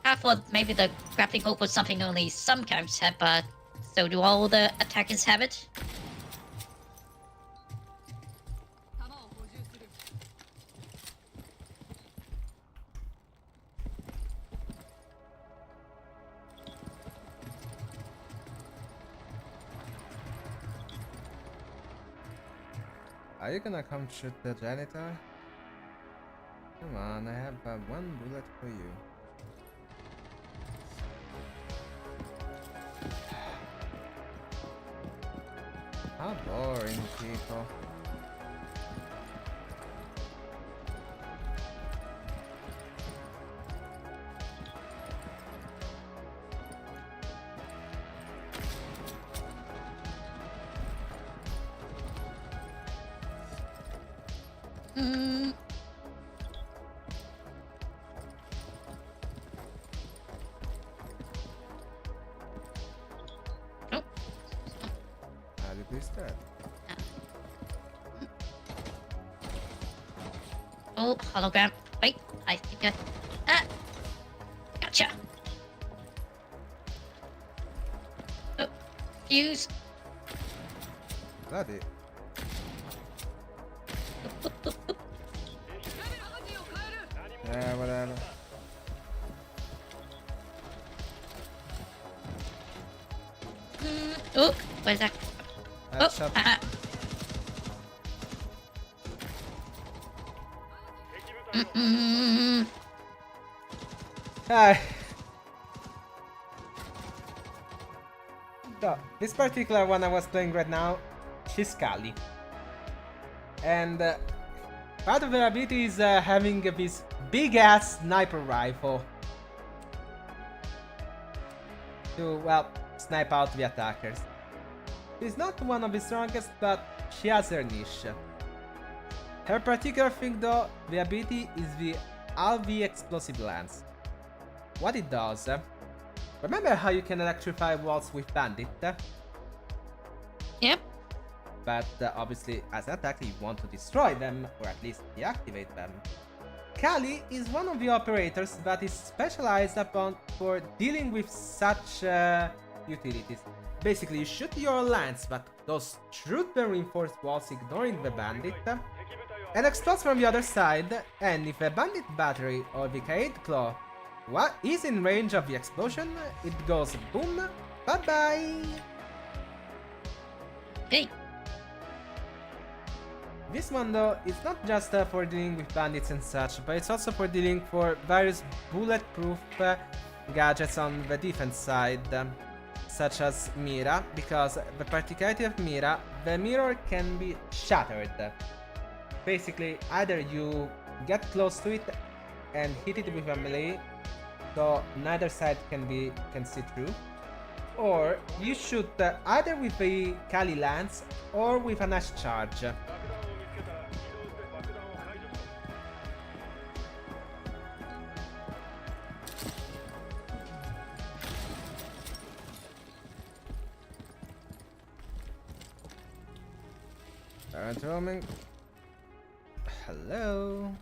I thought maybe the grappling hook was something only some characters have, but so do all the attackers have it? Are you gonna come shoot the janitor? Come on, I have one bullet for you. How boring, people. Hmm. Oh. How did we start? Oh, hologram. Wait, I think gotcha. Oh, fuse. Bloody. Yeah, whatever. Oh, what is that? Headshot. Hi. So, this particular one I was playing right now, she's Kali. And part of her ability is having this big ass sniper rifle to, well, snipe out the attackers. She's not one of the strongest, but she has her niche. Her particular thing though, the ability is the LV explosive lance. What it does, remember how you can electrify walls with Bandit? Yep. But obviously as an attacker you want to destroy them, or at least deactivate them. Kali is one of the operators that is specialized upon for dealing with such utilities. Basically you shoot your lance that goes through the reinforced walls ignoring the bandit, and explodes from the other side, and if a bandit battery or the Aight claw is in range of the explosion, it goes boom, bye bye! Hey. This one though is not just for dealing with bandits and such, but it's also for dealing for various bulletproof gadgets on the defense side, such as Mira, because the particularity of Mira, the mirror can be shattered. Basically, either you get close to it and hit it with a melee, so neither side can see through, or you shoot either with the Kali lance or with an Ash charge. Current roaming. Hello.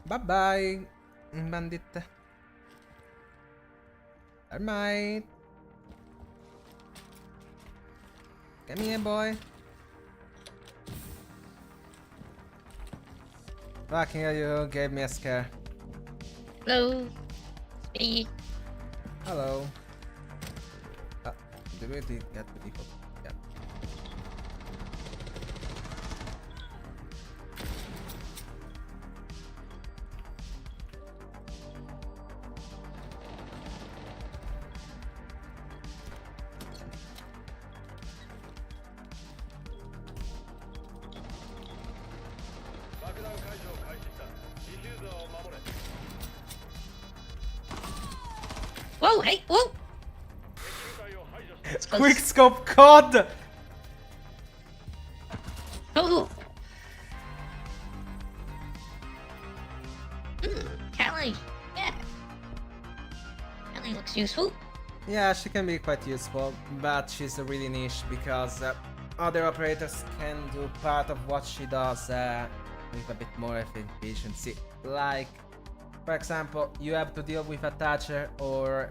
Bye bye, bandit. Termite. Come here, boy. Fucking hell, you gave me a scare. Hello. Speed. Hello. Did we get the default? Yeah. Whoa, hey, whoa! It's close. Quick scope COD! Oh! Callie, yeah. Callie looks useful. Yeah, she can be quite useful, but she's really niche because other operators can do part of what she does with a bit more efficiency. Like, for example, you have to deal with a Thatcher or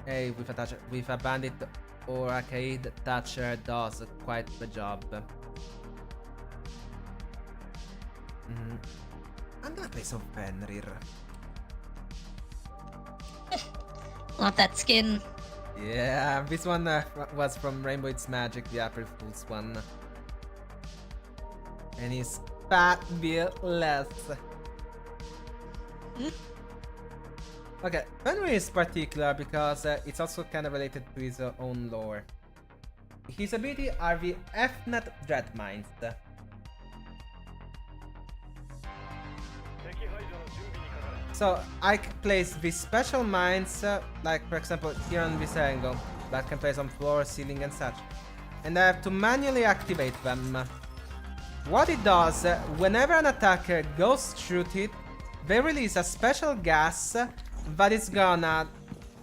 with a bandit or a Aight. Thatcher does quite the job. I'm gonna play some Fenrir. Want that skin? Yeah, this one was from Rainbow It's Magic, the April Fool's one. And he's fabulous. Okay, Fenrir is particular because it's also kind of related to his own lore. His ability are the FNet Dread Mines. So I can place these special mines, like for example here on this angle, that can place on floor, ceiling and such. And I have to manually activate them. What it does, whenever an attacker goes through it, they release a special gas that is gonna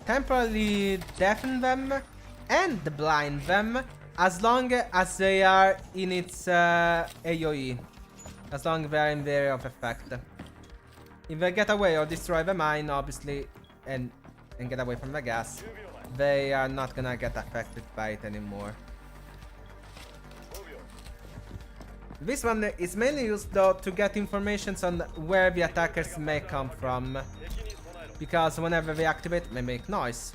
temporarily deafen them and blind them as long as they are in its AoE. As long as they are in the area of effect. If they get away or destroy the mine, obviously, and get away from the gas, they are not gonna get affected by it anymore. This one is mainly used though to get information on where the attackers may come from. Because whenever they activate, they make noise.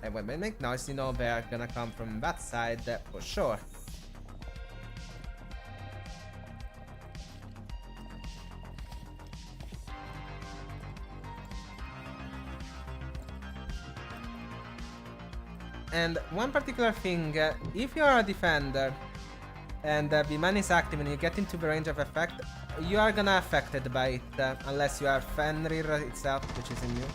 And when they make noise, you know they are gonna come from that side for sure. And one particular thing, if you are a defender and the man is active and you get into the range of effect, you are gonna affected by it, unless you are Fenrir itself, which is immune.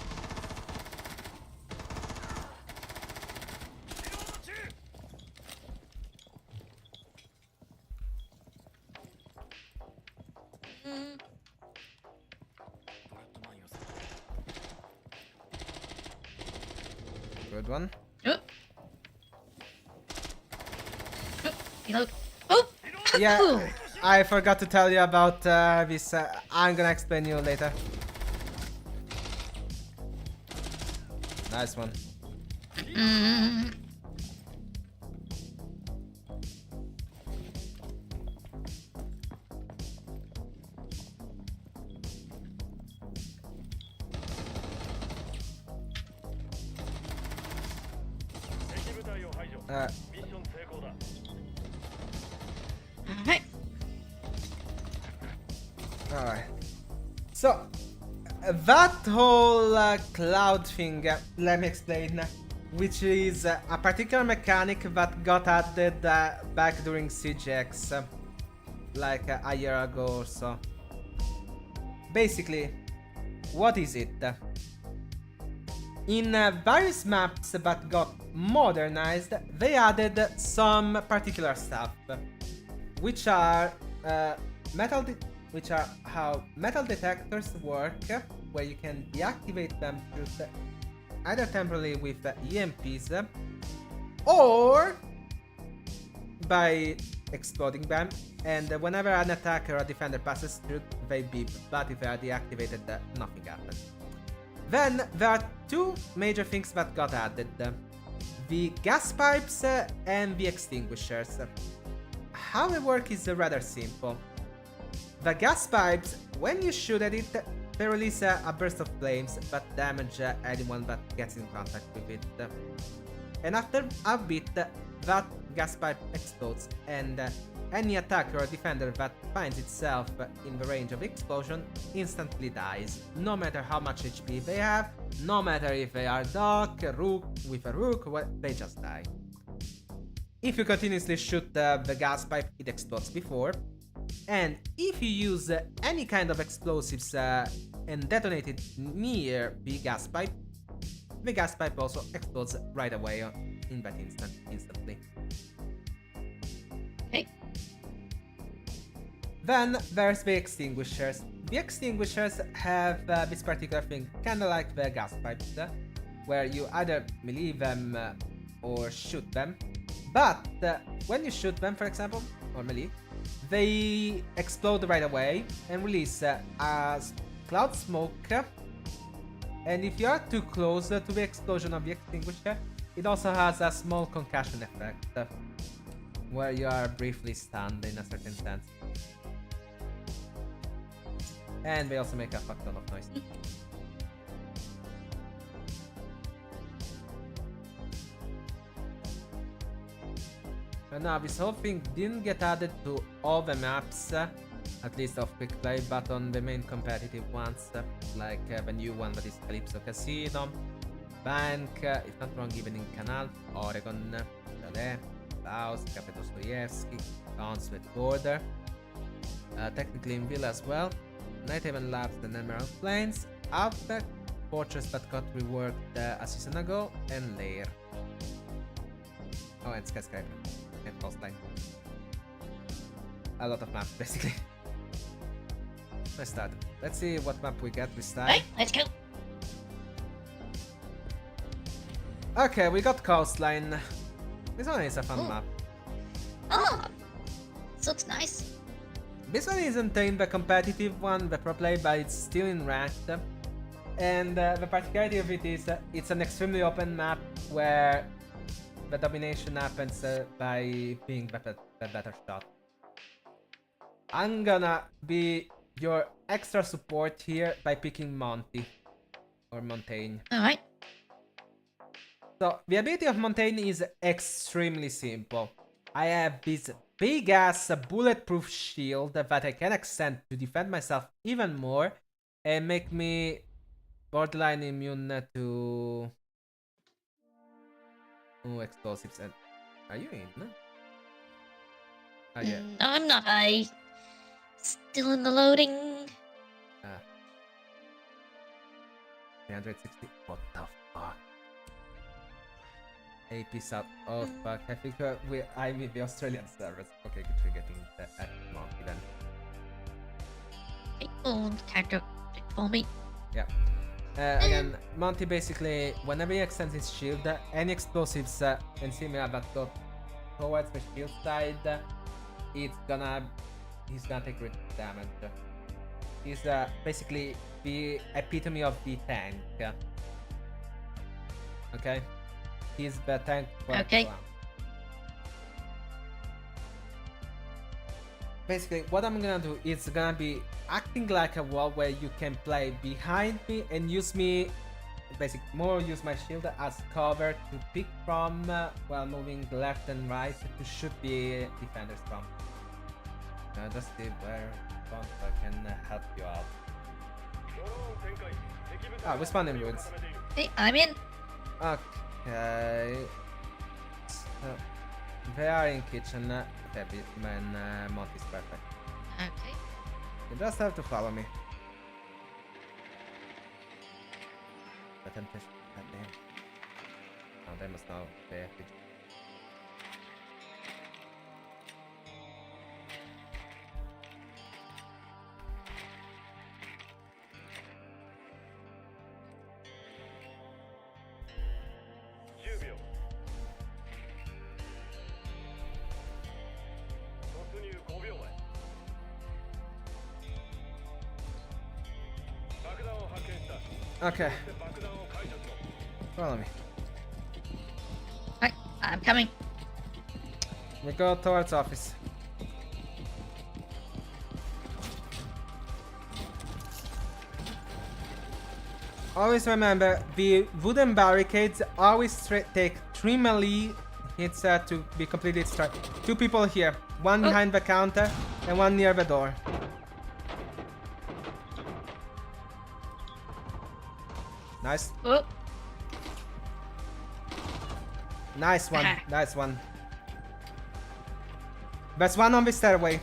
Good one. Reload. Oh! Yeah, I forgot to tell you about this. I'm gonna explain you later. Nice one. Alright. Alright. So, that whole cloud thing, let me explain, which is a particular mechanic that got added back during CGX, like a year ago or so. Basically, what is it? In various maps that got modernized, they added some particular stuff, which are which are how metal detectors work, where you can deactivate them through either temporarily with EMPs or by exploding them, and whenever an attacker or defender passes through, they beep, but if they are deactivated, nothing happens. Then there are two major things that got added. The gas pipes and the extinguishers. How they work is rather simple. The gas pipes, when you shoot at it, they release a burst of flames that damage anyone that gets in contact with it. And after a bit, that gas pipe explodes, and any attacker or defender that finds itself in the range of explosion instantly dies, no matter how much HP they have, no matter if they are Doc, Rook, with a Rook, they just die. If you continuously shoot the gas pipe, it explodes before, and if you use any kind of explosives and detonate it near the gas pipe also explodes right away in that instantly. Okay. Then there's the extinguishers. The extinguishers have this particular thing, kinda like the gas pipes, where you either melee them or shoot them. But when you shoot them, for example, or melee, they explode right away and release a cloud smoke. And if you are too close to the explosion of the extinguisher, it also has a small concussion effect, where you are briefly stunned in a certain sense. And they also make a fuck ton of noise. And now this whole thing didn't get added to all the maps, at least of quick play, but on the main competitive ones, like the new one that is Calypso Casino, Bank, if not wrong, even in Canal, Oregon, Chalet, Laos, Cafe Dostoyevsky, Conswet Border, technically in Villa as well, Night Haven Labs, the Emerald Plains, Outback, Fortress that got reworked a season ago, and Lair. Oh, and Skyscraper, and Coastline. A lot of maps, basically. Let's start. Let's see what map we get this time. Right, let's go. Okay, we got Coastline. This one is a fun map. Oh, this looks nice. This one isn't in the competitive one, the pro play, but it's still in ranked. And the particularity of it is it's an extremely open map where the domination happens by being the better shot. I'm gonna be your extra support here by picking Monty. Or Montaigne. Alright. So, the ability of Montaigne is extremely simple. I have this big ass bulletproof shield that I can extend to defend myself even more and make me borderline immune to explosives. And are you in? Oh, yeah. No, I'm not. Still in the loading. 360. What the fuck? Hey, peace out. Oh fuck, I think I'm with the Australian servers. Okay, good for getting that at Monkey then. Okay, oh, character for me. Yeah. Again, Monty basically, whenever he extends his shield, any explosives and similar that go towards the shield side, he's gonna take crit damage. He's basically the epitome of the tank. Okay? He's the tank for okay. Basically, what I'm gonna do is gonna be acting like a wall where you can play behind me and use me, use my shield as cover to pick from while moving left and right to shoot the defenders from. Just see where I can help you out. Ah, we spawned in woods. Hey, I'm in. Okay. So, they are in kitchen. Okay, man, Monty's perfect. Okay. You just have to follow me. The temptation. Goddamn. Oh, they must know. Okay. Okay. Follow me. Right, I'm coming. We go towards office. Always remember, the wooden barricades always take 3 melee hits to be completely destroyed. 2 people here. 1 behind the counter and 1 near the door. Nice. Oh, Nice one. Nice one. There's 1 on the stairway.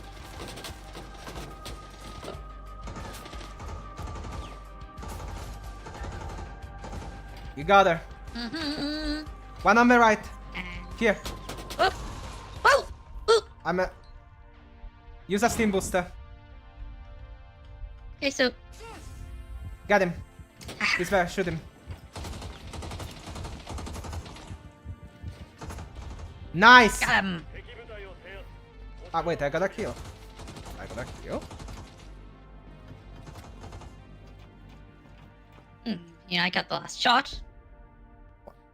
You got her. 1 on the right. Here. oh, oh, oh. I'm a... Use a steam booster. Okay, so Got him. He's there. Shoot him. Nice! got him. Ah, wait, I got a kill. I got a kill? Yeah, I got the last shot.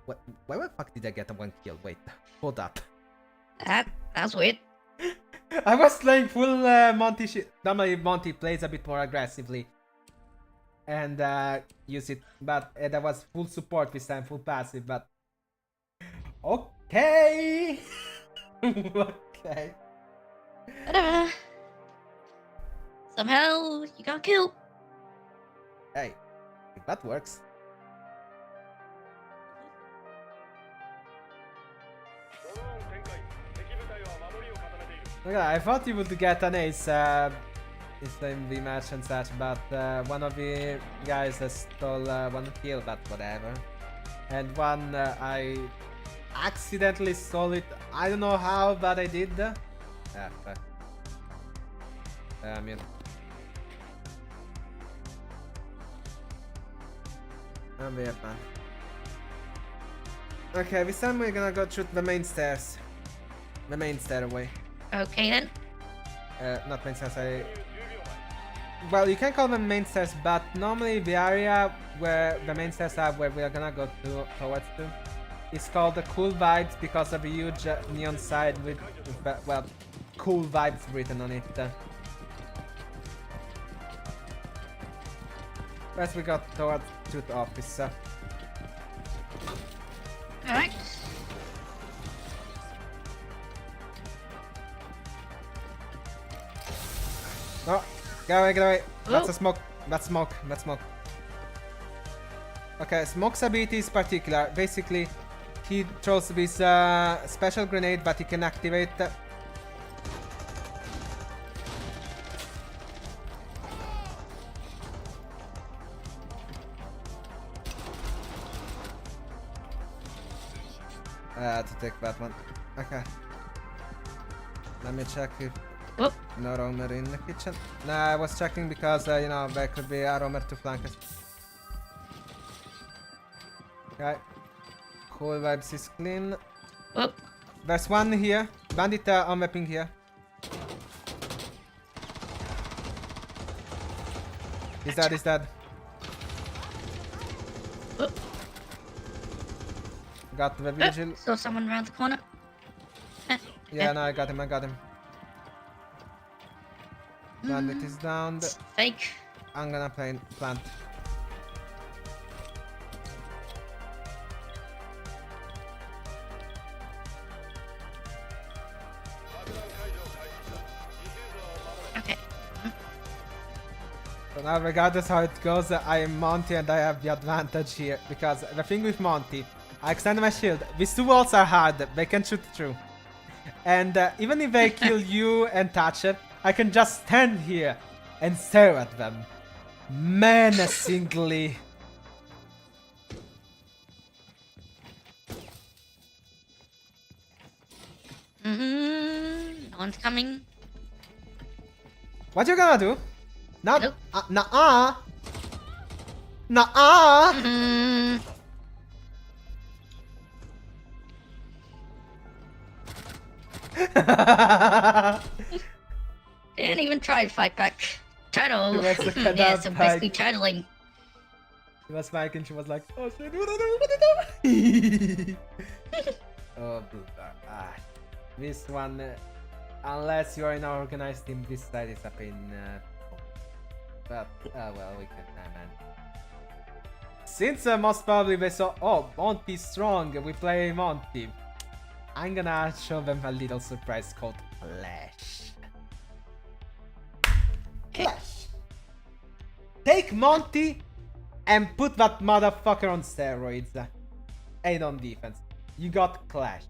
What? Why the fuck did I get a 1 kill? Wait, hold up. That was weird. I was playing full Monty shit. Normally Monty plays a bit more aggressively. And use it, but that was full support this time, full passive, but... Okay! Okay. Whatever. Somehow you got killed. Hey, if that works. Okay, I thought you would get an ace in the match and such, but one of the guys stole 1 kill, but whatever. And 1 I accidentally stole it. I don't know how, but I did. Yeah, fuck. Mute. I'm weird, man. Okay, this time we're gonna go through the main stairs. The main stairway. Okay then. Not main stairs, well, you can call them main stairs, but normally the area where the main stairs are, where we are gonna go towards to, is called the Cool Vibes because of a huge neon sign with, well, Cool Vibes written on it. As we got towards to the office. Alright. No, get away, get away. That's Oh. a smoke. That's smoke. That's smoke. Okay, Smoke's ability is particular. Basically, he throws this special grenade, but he can activate. To take that one. Okay. Let me check if Oh, no roamer in the kitchen. Nah, I was checking because you know, there could be a roamer to flank us. Okay. Cool Vibes is clean. oh. There's 1 here. Bandit on the ping here. He's dead, he's dead. Oh. Got the vigil. Saw someone around the corner. Yeah, no, I got him, I got him. Bandit is down. Fake. I'm gonna plant. Okay. So now, regardless how it goes, I am Monty and I have the advantage here. Because the thing with Monty, I extend my shield. These 2 walls are hard, they can shoot through. And even if they kill you and touch it, I can just stand here and stare at them. Menacingly. No one's coming. What you gonna do? Not Nope. Nuh-uh. Nuh-uh. Didn't even try to fight back. Turtle. He wants to cut Yeah, out so pike. basically turtling. She was smiling, she was like, oh shit, what do? Oh, this one, unless you're in our organized team, this side is a pain. But, well, we can man. Since most probably they saw, oh, Monty's strong, we play Monty. I'm gonna show them a little surprise called Clash. Clash. Take Monty and put that motherfucker on steroids. And on defense. You got Clash.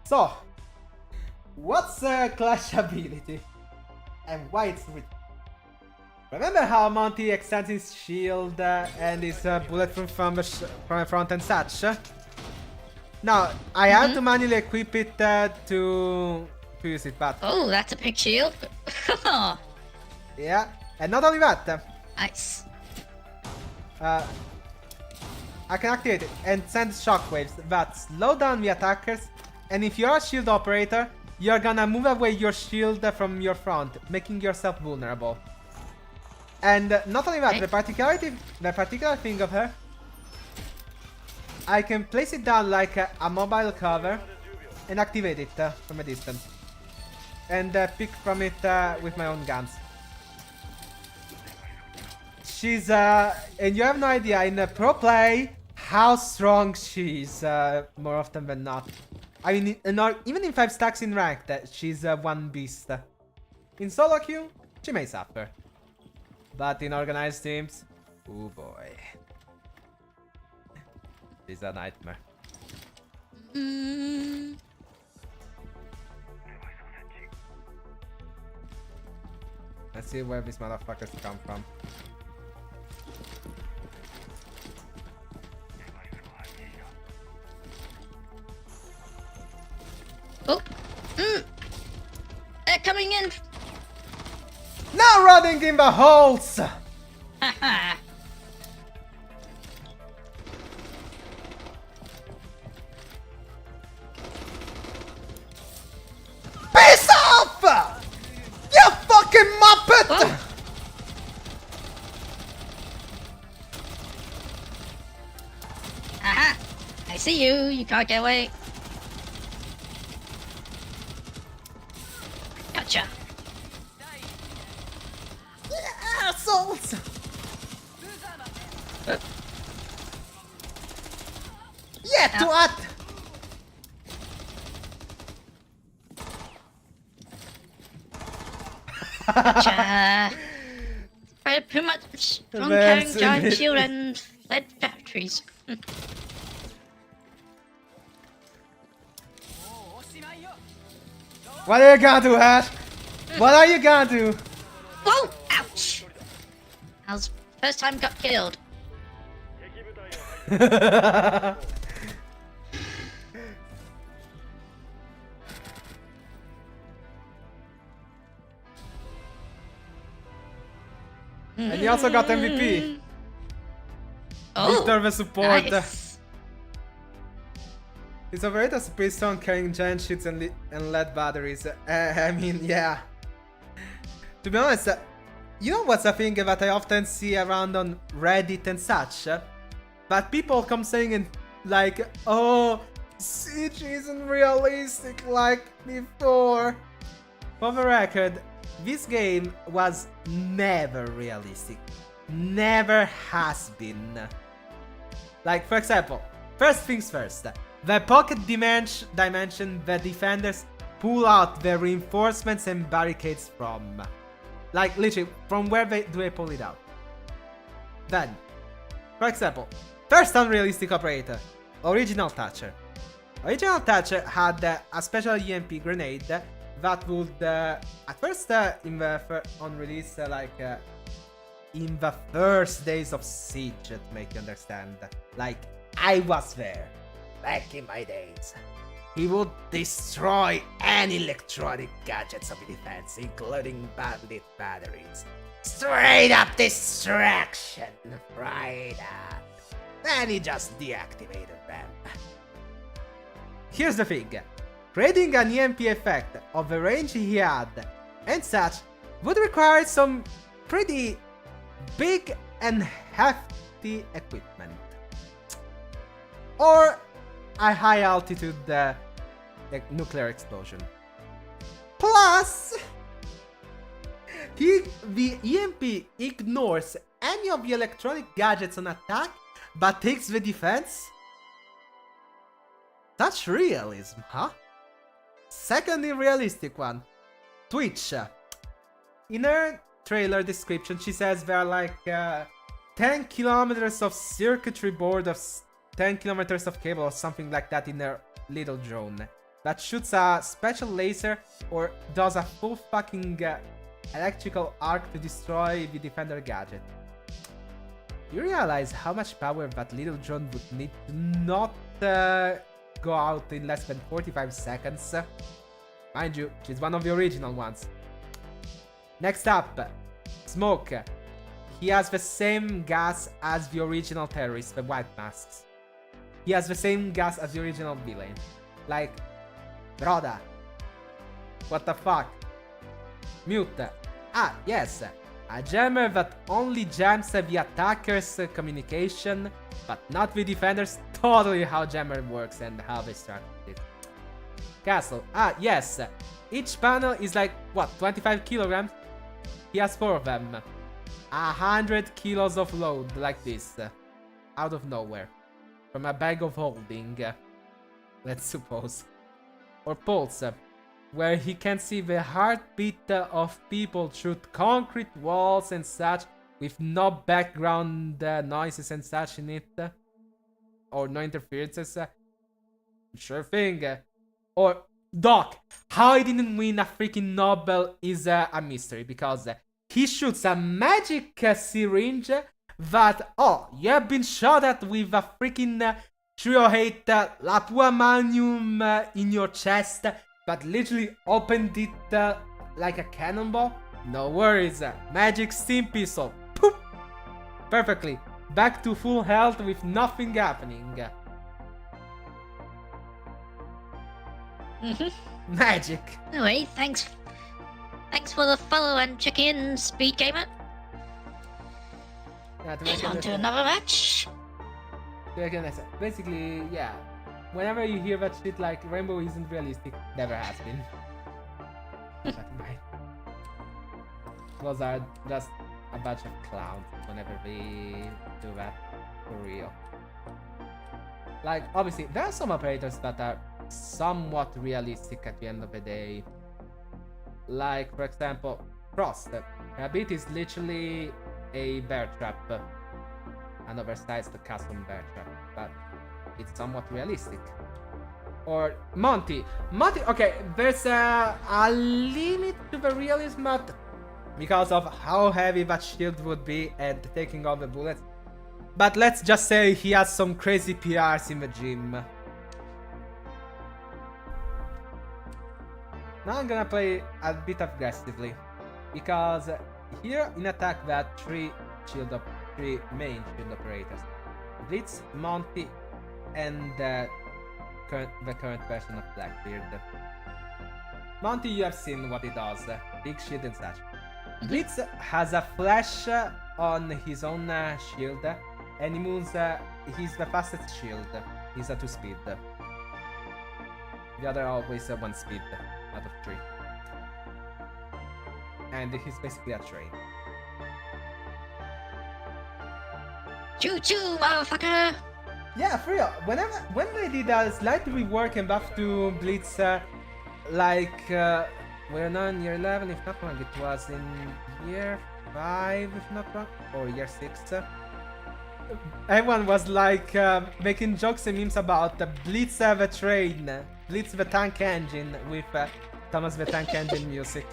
So, what's Clash ability? And why it's with? Remember how Monty extends his shield and his bulletproof from the front and such? Now, I have to manually equip it to use it, but... Oh, that's a big shield. Yeah, and not only that. Nice. I can activate it and send shockwaves that slow down the attackers, and if you're a shield operator, you're gonna move away your shield from your front, making yourself vulnerable. And not only that, the particular thing of her, I can place it down like a mobile cover and activate it from a distance. And pick from it with my own guns. She's, and you have no idea, in pro play, how strong she is, more often than not. I mean, even in 5 stacks in ranked, she's one beast. In solo queue, she may suffer. But in organized teams, oh boy. She's a nightmare. Let's see where these motherfuckers come from. Oh, they're coming in. Now running in the holes! Haha. Piss off! You fucking muppet! Oh. Aha! I see you. You can't get away. Gotcha. Assholes! Yeah, to what? Gotcha. Spread too much strong carrying giant shield and lead factories. What are you gonna do, Ash? What are you gonna do? Whoa! Ouch! That was first time got killed. And he also got MVP. Oh, Victor the support. nice. His operators pretty strong carrying giant shields and lead batteries. I mean, yeah. To be honest, you know what's a thing that I often see around on Reddit and such? That people come saying and like, oh, Siege isn't realistic like before. For the record, this game was never realistic. Never has been. Like, for example, first things first. The pocket dimension the defenders pull out the reinforcements and barricades from. Like, literally, from where do they pull it out? Then, for example, first unrealistic operator, Original Thatcher. Original Thatcher had a special EMP grenade that would, at first, on release, in the first days of Siege, to make you understand. Like, I was there, back in my days. He would destroy any electronic gadgets of defense, including bandit batteries. Straight up distraction, right up. Then he just deactivated them. Here's the thing. Creating an EMP effect of the range he had and such would require some pretty big and hefty equipment. Or a high altitude nuclear explosion. Plus, the EMP ignores any of the electronic gadgets on attack, but takes the defense? Such realism, huh? Second realistic one. Twitch. In her trailer description, she says there are like 10 kilometers of circuitry board of 10 kilometers of cable or something like that in her little drone that shoots a special laser or does a full fucking electrical arc to destroy the defender gadget. You realize how much power that little drone would need to not go out in less than 45 seconds? Mind you, she's one of the original ones. Next up, Smoke. He has the same gas as the original terrorists, the white masks. He has the same gas as the original villain. Like, brother. What the fuck? Mute. Ah, yes. A jammer that only jams the attacker's communication, but not the defenders. Totally how jammer works and how they structure it. Castle. Ah, yes. Each panel is like, what, 25 kilograms? He has 4 of them. 100 kilos of load, like this. Out of nowhere. From a bag of holding. Let's suppose. Or Pulse. Where he can see the heartbeat of people through concrete walls and such, with no background noises and such in it. Or no interferences. Sure thing. Or Doc, how he didn't win a freaking Nobel is a mystery, because he shoots a magic syringe that, oh, you have been shot at with a freaking 308 Lapuamanium in your chest, but literally opened it like a cannonball? No worries, magic steam pistol, poop! Perfectly, back to full health with nothing happening. Magic. Anyway, thanks for the follow and check in, Speed Gamer. On to another match. Basically, yeah. Whenever you hear that shit like Rainbow isn't realistic, never has been. Those are just a bunch of clowns whenever we do that for real. Like, obviously, there are some operators that are somewhat realistic at the end of the day. Like, for example, Frost. Her beat is literally a bear trap. An oversized custom bear trap, but it's somewhat realistic. Or Monty. Okay, there's a limit to the realism, but because of how heavy that shield would be and taking all the bullets. But let's just say he has some crazy PRs in the gym. Now I'm gonna play a bit aggressively, because here in attack we have three main shield operators: Blitz, Monty, and the current version of Blackbeard. Monty, you have seen what he does, big shield and such. Blitz has a flash on his own shield, and he moves. He's the fastest shield. He's a 2 speed. The other always 1 speed out of 3. And he's basically a train. Choo choo, motherfucker! Yeah, for real. When they did a slight rework and buff to Blitz, we're now in year 11, if not wrong, it was in year 5, if not wrong, or year 6. Everyone was like making jokes and memes about Blitz the train, Blitz the tank engine with Thomas the Tank Engine music.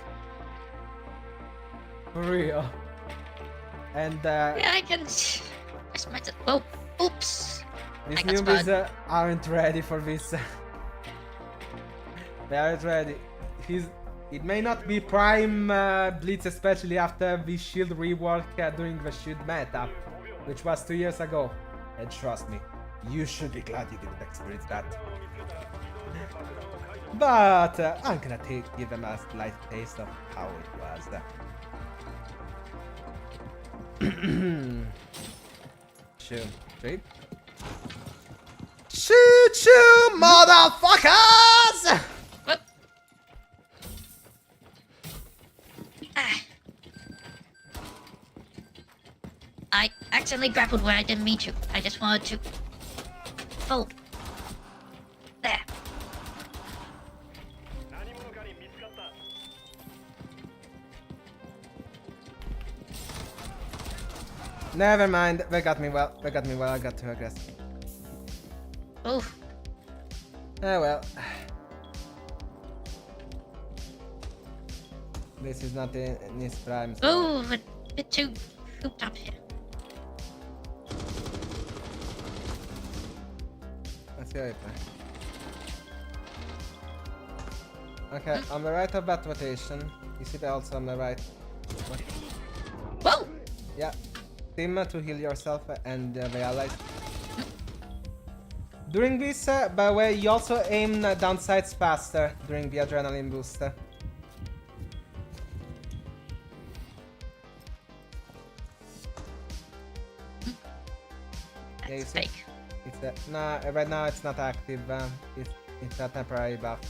For real. And yeah, I can. Oh, oops. These newbies aren't ready for this. They aren't ready. It may not be prime Blitz, especially after the shield rework during the shield meta, which was 2 years ago. And trust me, you should be glad you didn't experience that. But I'm gonna give them a slight taste of how it was. Shoot. Three. Shoot, shoot, motherfuckers! Whoop. Ah. I accidentally grappled where I didn't mean to. I just wanted to fold. There. Never mind, they got me well. I got too aggressive. Oof. Oh well. This is not in his prime. So. Ooh, a bit too hooped up here. Let's go. Okay, on the right of that rotation. You see that also on the right. Whoa! Yeah. Team to heal yourself and the allies. During this, by the way, you also aim down sights faster during the adrenaline booster. Yeah, you see? Fake. It's nah, right now it's not active. It's a temporary buff.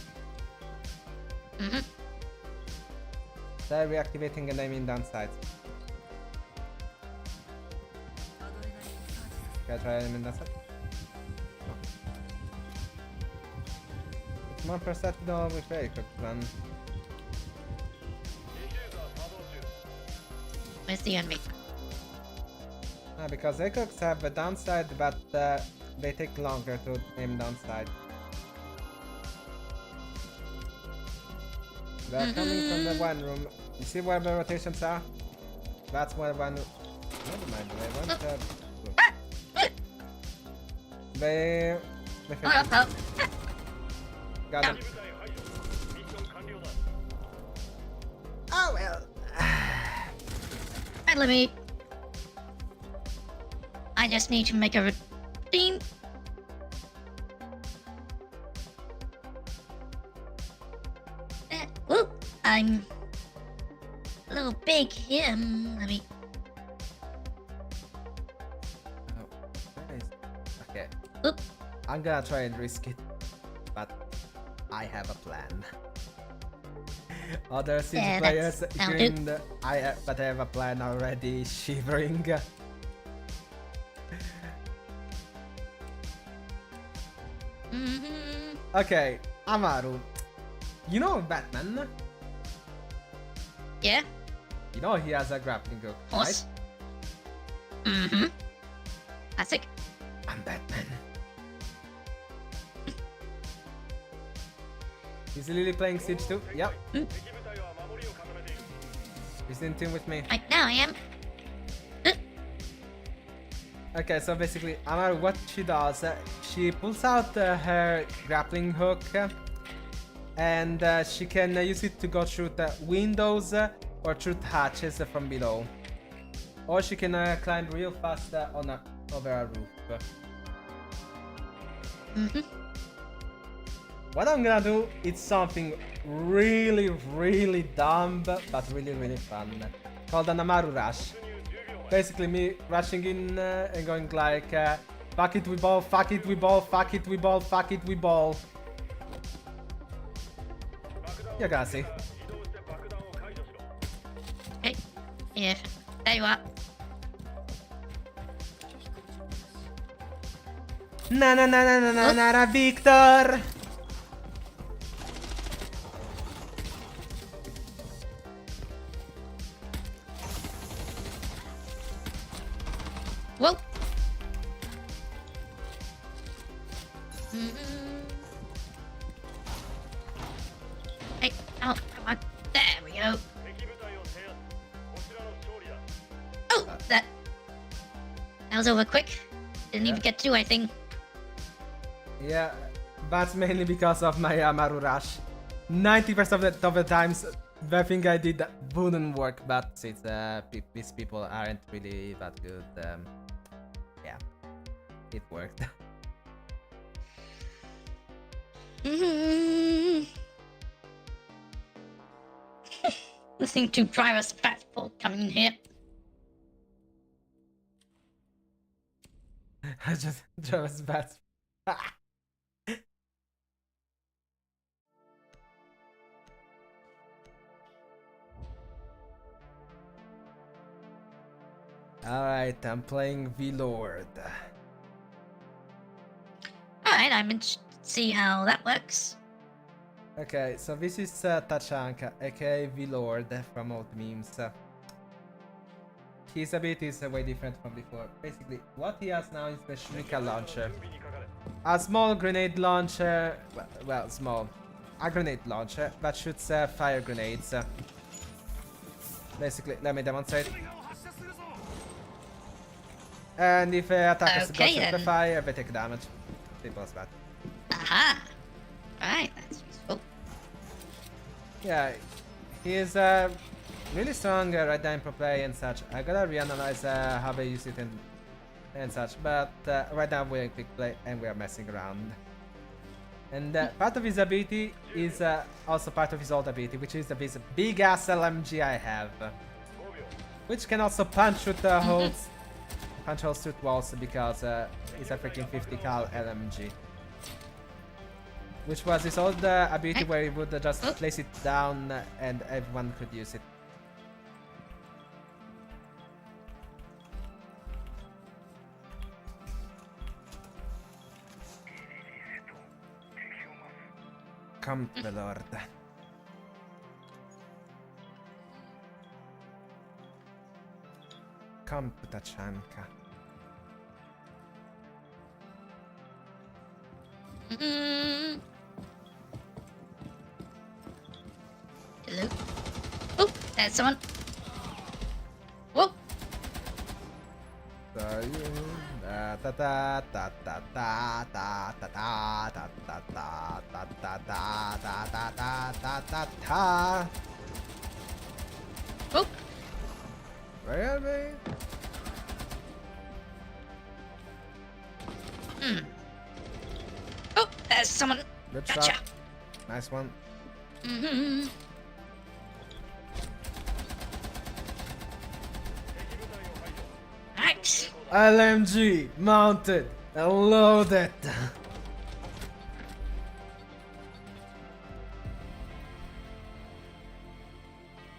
So reactivating and aiming down sights. Can I try aiming down sights? It's more perceptible with Aight than. Where's the enemy? Because Aight have a downside, but they take longer to aim downside. They're coming from the one room. You see where the rotations are? That's where one. Never mind. They want They. Oh. Got him. Oh well. Right, let me. I just need to make a routine. Whoop! I'm a little big here. Let me. Okay. Oop. I'm gonna try and risk it, but I have a plan. Other Siege Yeah, players that'll grinned. But I have a plan already. Shivering. Okay, Amaru. You know Batman? Yeah. You know he has a grappling hook, Horse. right? Classic. I'm Batman. Is Lily playing Siege too? Yep. He's in team with me. Right now I am. Okay, so basically, Amaru, what she does, she pulls out her grappling hook, and she can use it to go through the windows or through hatches from below. Or she can climb real fast over a roof. What I'm gonna do is something really, really dumb, but really, really fun. Called an Amaru Rush. Basically me rushing in and going like, fuck it we ball, fuck it we ball, fuck it we ball, fuck it we ball. You're gonna see. Okay. Yeah. There you are. Na na na na na na na na Victor! Whoa. Hey, oh, come on. There we go. Oh, that was over quick. Didn't even get to, I think. Yeah, that's mainly because of my Amaru Rush. 90% of the times, the thing I did wouldn't work, but since these people aren't really that good, yeah, it worked. Listening to Driver's Fastball coming in here. just bad. Alright, I'm playing V-Lord. Alright, I'm interested to see how that works. Okay, so this is Tachanka, aka V-Lord from old memes. His ability is way different from before. Basically, what he has now is the Shuriken launcher. A small grenade launcher, well, small. A grenade launcher that shoots fire grenades. Basically, let me demonstrate. And if attackers go Okay, shoot the then. fire, they take damage. Simple as that. Aha! Right, that's useful. Yeah, he is really strong right now in pro play and such. I gotta reanalyze how they use it and such, but right now we're in quick play and we are messing around. And part of his ability is also part of his old ability, which is this big ass LMG I have, which can also punch through the holes, punch holes through walls because it's a freaking 50 cal LMG. Which was his old ability where he would just place it down and everyone could use it. Come, the Lord. Come, Tachanka. Hello? Oh, there's someone. Whoa! So you ta ta ta ta ta ta ta ta ta ta ta ta ta ta ta ta ta ta. Oh! Where are they? Oh, there's someone. Good Gotcha. shot. Nice one. Right. LMG mounted and loaded.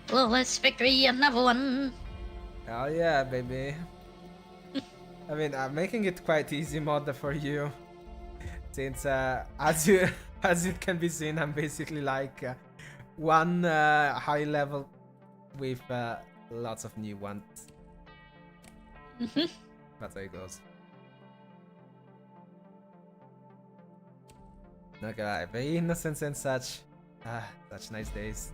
Flawless victory, another one. Oh yeah, baby. I mean, I'm making it quite easy mod for you, since as you as it can be seen, I'm basically like one high level with lots of new ones. That's how it goes. Not gonna lie, very innocent and such. Such nice days.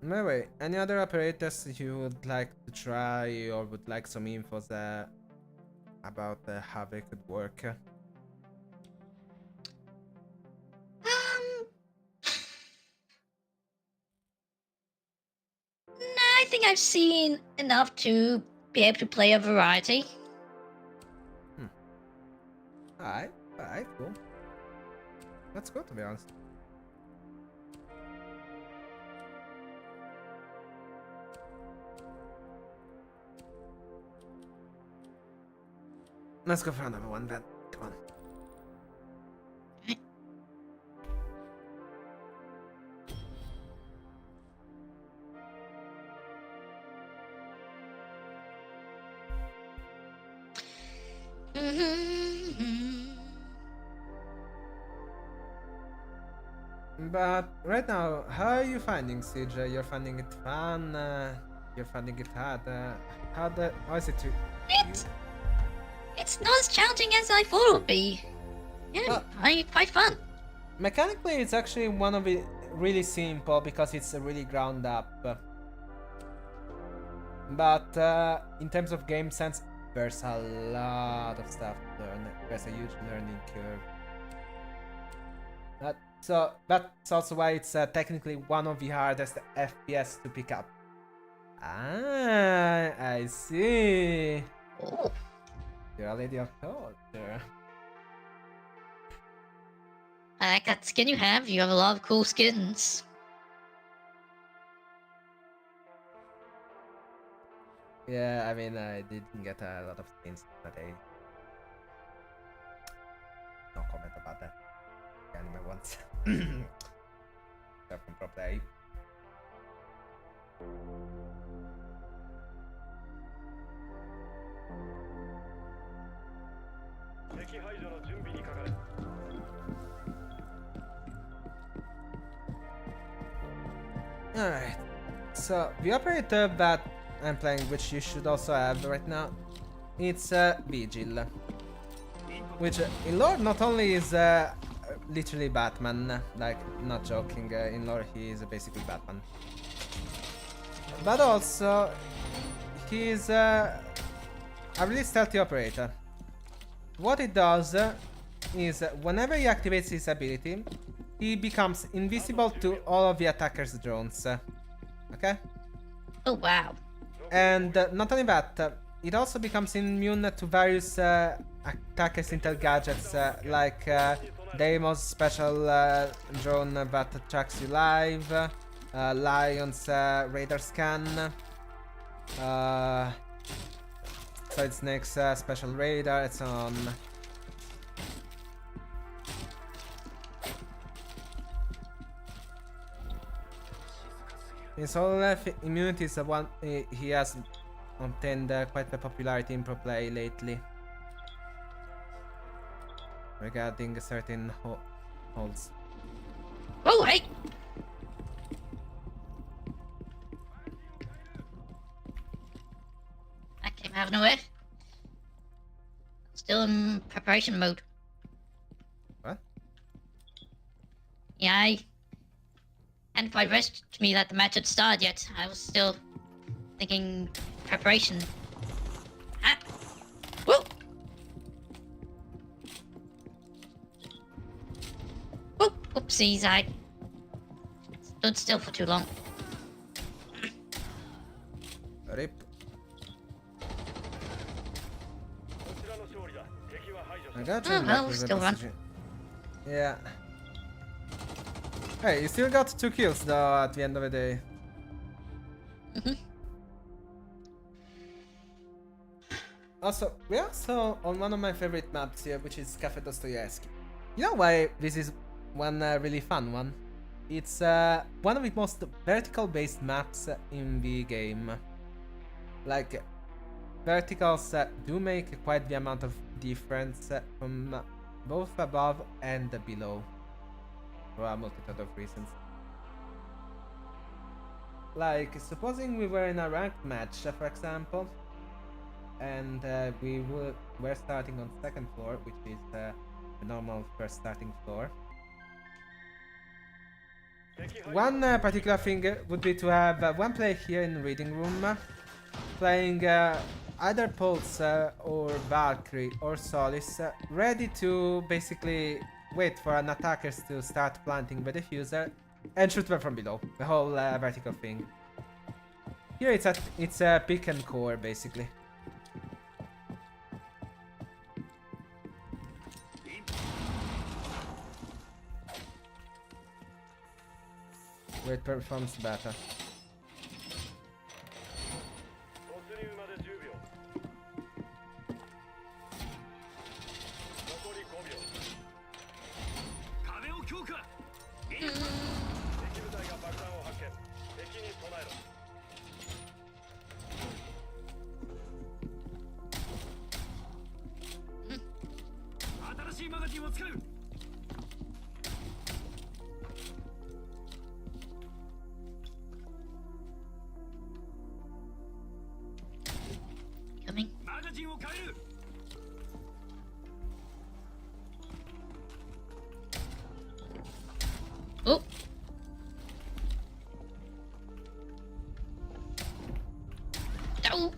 Anyway, any other operators you would like to try or would like some info about how they could work? I think I've seen enough to be able to play a variety. Alright, cool. That's good to be honest. Let's go for another one then. Come on. But right now, how are you finding Siege? You're finding it fun? You're finding it hard? How is it? It's not as challenging as I thought it would be. Yeah, quite fun. Mechanically, it's actually one of it really simple because it's really ground up. But in terms of game sense, there's a lot of stuff to learn. There's a huge learning curve. That's also why it's technically one of the hardest FPS to pick up. Ah, I see. Oh. You're a lady of culture. I like that skin you have. You have a lot of cool skins. Yeah, I mean, I didn't get a lot of skins today. No comment about that. The anime ones. From Pro Play. Alright. So, the operator that I'm playing, which you should also have right now, it's Vigil. Which, in lore, not only is literally Batman, like, not joking, in lore he is basically Batman. But also, he's a really stealthy operator. What it does is, whenever he activates his ability, he becomes invisible to all of the attacker's drones. Okay? Oh wow. And not only that, it also becomes immune to various attackers' intel gadgets, like Deimos special drone that tracks you live, Lion's radar scan, Solid Snake's special radar, and so on. His whole immunity is one he has obtained quite the popularity in pro play lately. Regarding certain holds. Oh hey. That came out of nowhere. Still in preparation mode. What? Yeah, I hadn't quite registered to me that the match had started yet. I was still thinking preparation. Ah! Whoa! Whoop! Oopsies, I stood still for too long. Rip. I got you. Oh, well, still run. Yeah. Hey, you still got 2 kills though at the end of the day. Also, we're also on one of my favorite maps here, which is Cafe Dostoevsky. You know why this is one really fun one? It's one of the most vertical-based maps in the game. Like, verticals do make quite the amount of difference from both above and below. For a multitude of reasons. Like, supposing we were in a ranked match, for example, and we were starting on 2nd floor, which is the normal first starting floor. One particular thing would be to have one player here in the reading room, playing either Pulse or Valkyrie or Solis, ready to basically wait for an attacker to start planting the diffuser and shoot them from below. The whole vertical thing. Here it's a pick and core basically. Where it performs better. Coming. Oh. Oh.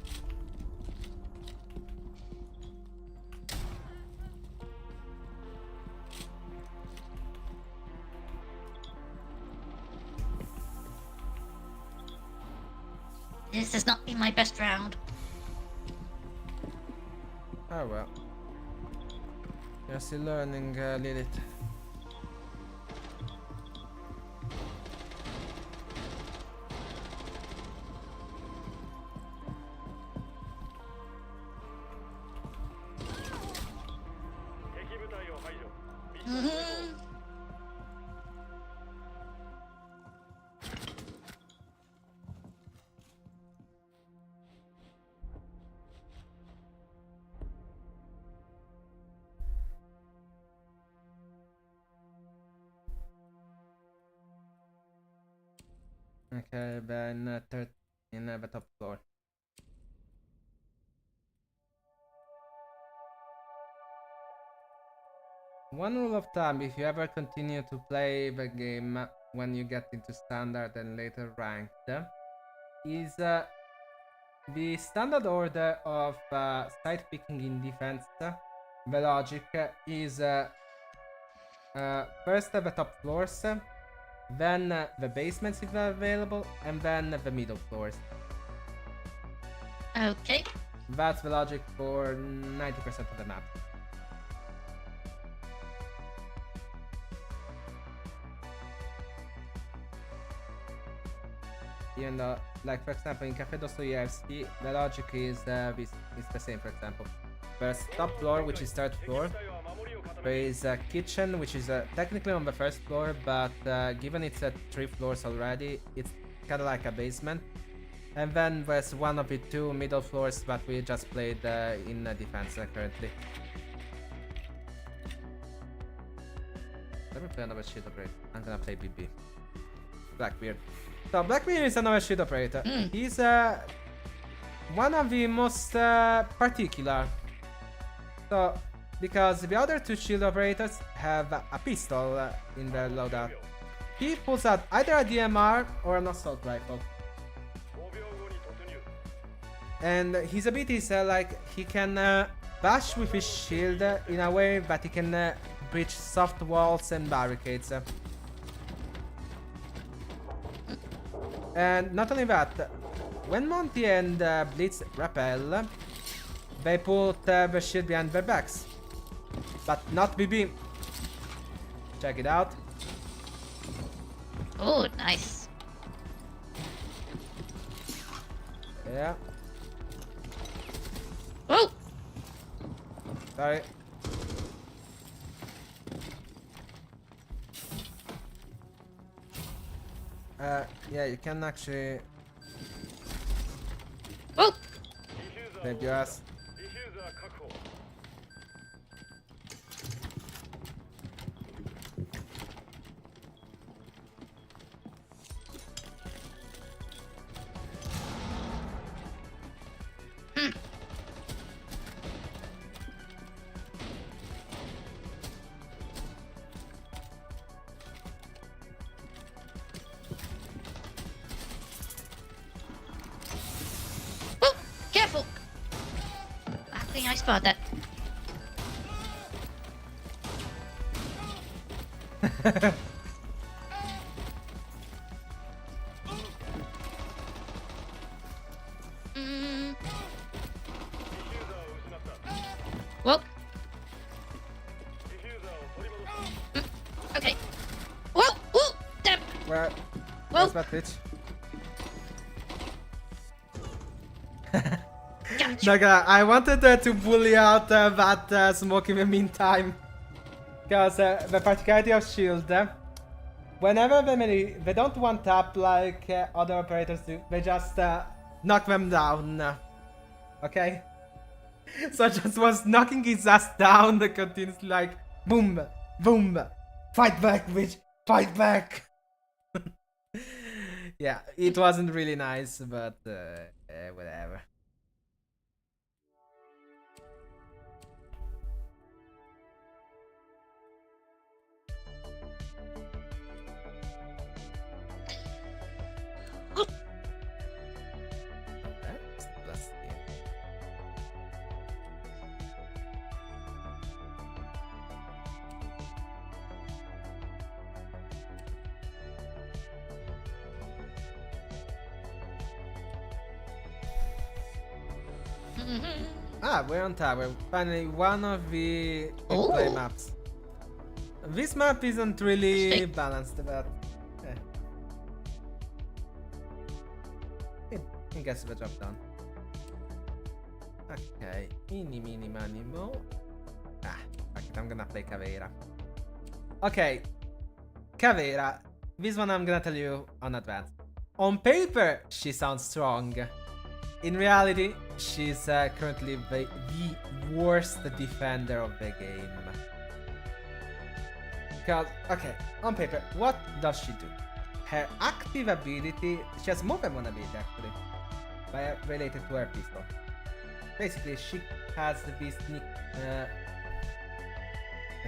This has not been my best round. Oh well. You're still learning, Lilith. Okay, then third in the top floor. One rule of thumb, if you ever continue to play the game when you get into standard and later ranked, is the standard order of side picking in defense. The logic is first the top floors, then the basements if they're available, and then the middle floors. Okay. That's the logic for 90% of the map. Even though, like for example, in Cafe Dostoyevsky, the logic is the same. For example, there's top floor, which is third floor. There is a kitchen, which is technically on the first floor, but given it's at 3 floors already, it's kind of like a basement. And then there's one of the 2 middle floors that we just played in defense currently. Let me play another shield operator. I'm gonna play BB. Blackbeard. So Blackbeard is another shield operator. He's one of the most particular. So because the other 2 shield operators have a pistol in their loadout. He pulls out either a DMR or an assault rifle. And his ability is like he can bash with his shield in a way that he can breach soft walls and barricades. And not only that, when Monty and Blitz rappel, they put the shield behind their backs. But not BB. Check it out. Oh, nice. Yeah. Oh! Sorry. Yeah, you can actually Oh! save your ass. Oh! Careful! I think I spotted that. Whoa. Okay. Whoa! Whoa! Damn! Where? Whoa! Where's that bitch? Gotcha. Like, I wanted to bully out that smoke in the meantime. Because the particularity of shield, whenever they don't one tap like other operators do, they just knock them down. Okay? So I just was knocking his ass down continuously like boom, boom, fight back, bitch, fight back. Yeah, it wasn't really nice, but whatever. Ah, we're on tower. Finally, one of the quick play maps. This map isn't really balanced, but it gets the job done. Okay, mini mani mo. Ah, fuck it, I'm gonna play Caveira. Okay, Caveira. This one I'm gonna tell you on advance. On paper, she sounds strong. In reality, she's currently the worst defender of the game. Because, okay, on paper, what does she do? her active ability, she has more than one ability actually, related to her pistol. Basically, she has the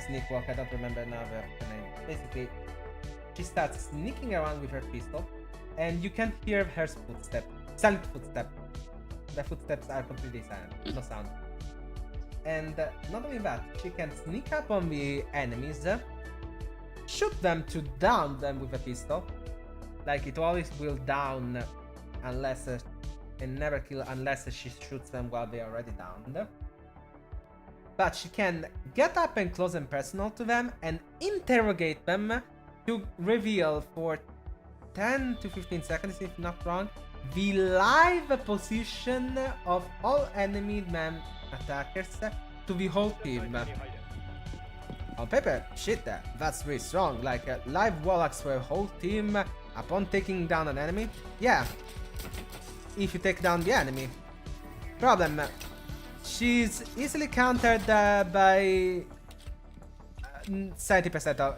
sneak walk, I don't remember now the name. Basically, she starts sneaking around with her pistol, and you can't hear her footsteps. Silent footsteps. The footsteps are completely silent, no sound. And not only that, she can sneak up on the enemies, shoot them to down them with a pistol. Like, it always will down unless and never kill unless she shoots them while they are already downed. But she can get up and close and personal to them and interrogate them to reveal for 10 to 15 seconds, if not wrong, the live position of all enemy attackers to the whole team. On paper, shit, that's really strong. Like, live warlocks for a whole team upon taking down an enemy. Yeah, if you take down the enemy. Problem, she's easily countered by 70% of,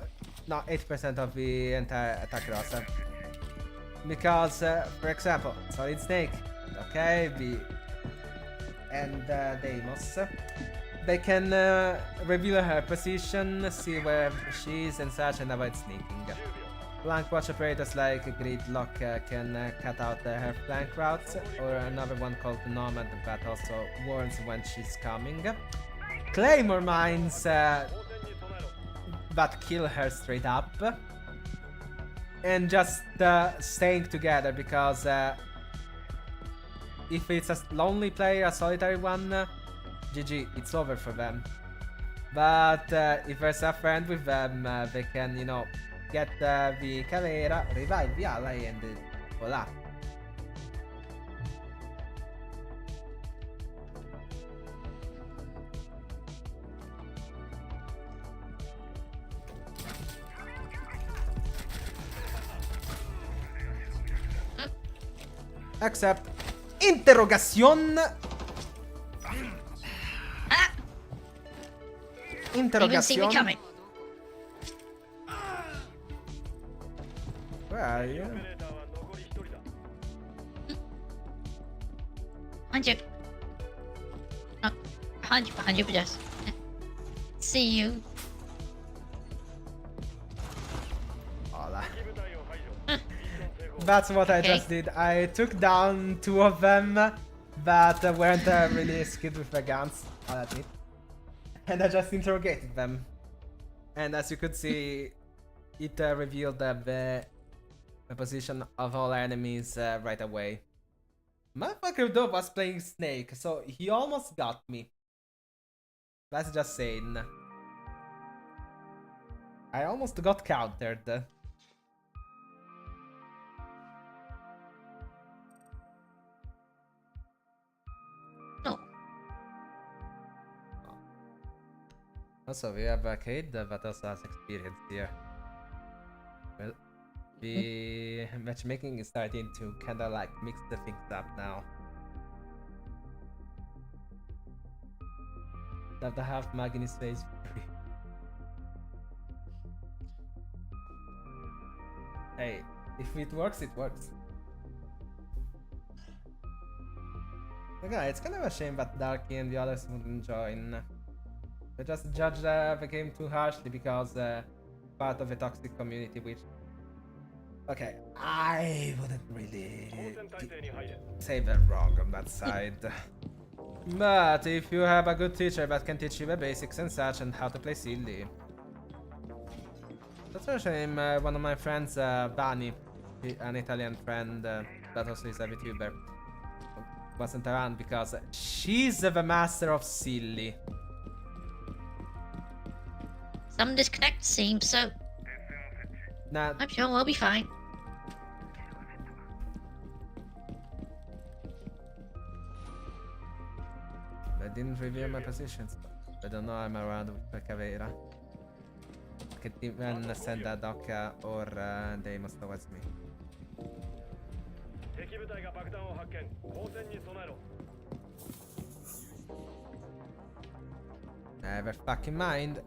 no, 80% of the entire attack roster. Because, for example, Solid Snake, okay, and Deimos, they can reveal her position, see where she is and such, and avoid sneaking. Flank watch operators like Gridlock can cut out her flank routes, or another one called Nomad that also warns when she's coming. Claymore mines that kill her straight up. And just staying together, because if it's a lonely player, a solitary one, GG, it's over for them. But if there's a friend with them, they can, you know, get the Caveira, revive the ally, and voila. Except interrogación. Even see me Interrogación. coming. Where are you? Behind you. Oh, behind you, just. See you. Hola. That's what I just did. I took down 2 of them that weren't really skilled with their guns, I'll admit. And I just interrogated them. And as you could see, it revealed the position of all enemies right away. Motherfucker though was playing Snake, so he almost got me. That's just saying. I almost got countered. No. Also, we have Arcade that also has experience here. Well, the matchmaking is starting to kinda like mix the things up now. Love to have Mag in his face. Hey, if it works, it works. Okay, it's kind of a shame that Darky and the others wouldn't join. They just judge the game too harshly because part of a toxic community, which... Okay, I wouldn't really say they're wrong on that side. But if you have a good teacher that can teach you the basics and such and how to play silly. That's a shame. One of my friends, Dani, an Italian friend that also is a Vtuber, wasn't around because she's the master of silly. Some disconnect seems so. Nah, I'm sure we'll be fine. I didn't reveal my positions. I don't know I'm around with the Caveira. I can even send a Doka or Deimos towards me. Never fucking mind.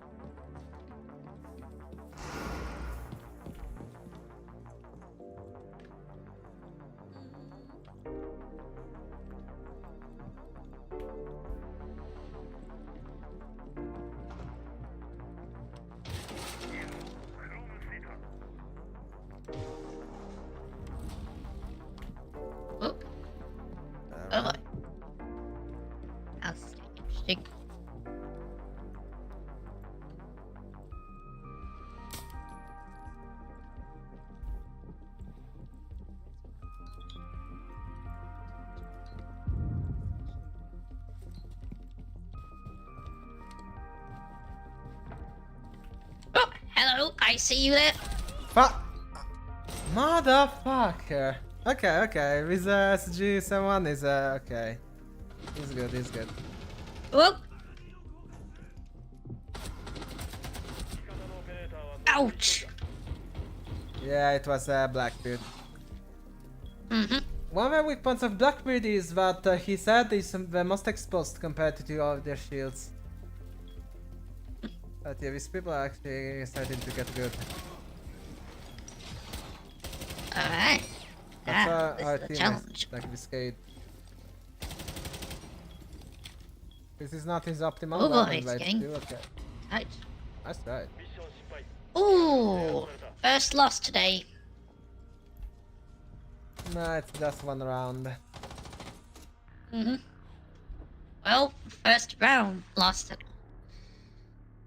Jig. Oh, hello, I see you there. Fuck! Motherfucker! Okay, okay, with SG71 is okay. He's good, he's good. Whoa. Ouch. Yeah, it was Blackbeard. Mm-hmm. One of the weak points of Blackbeard is that he said he's the most exposed compared to all of their shields. But yeah, these people are actually starting to get good. Alright. That's our This is a team challenge. is like Viscade. This is not his optimal Oh boy, weapon, it's but getting still okay. tight. That's right. Ooh, first loss today. No, it's just one round. Mm-hmm. Well, first round lost it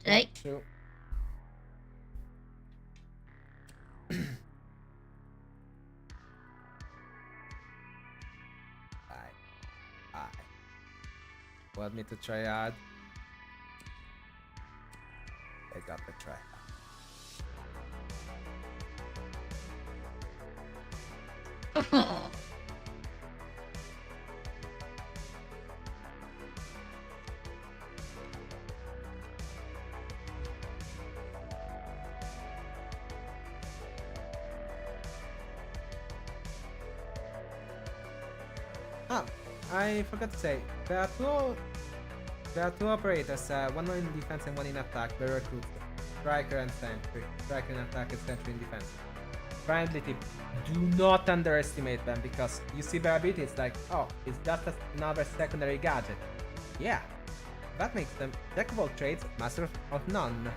today. True. Aye. Want me to try hard? I got the try. Ah, I forgot to say, there are two operators, one in defense and one in attack. They recruit striker and sentry. Striker in attack and sentry in defense. Friendly tip, do not underestimate them because you see their ability, it's like, oh, it's just another secondary gadget. Yeah, that makes them jack of all trades, master of none.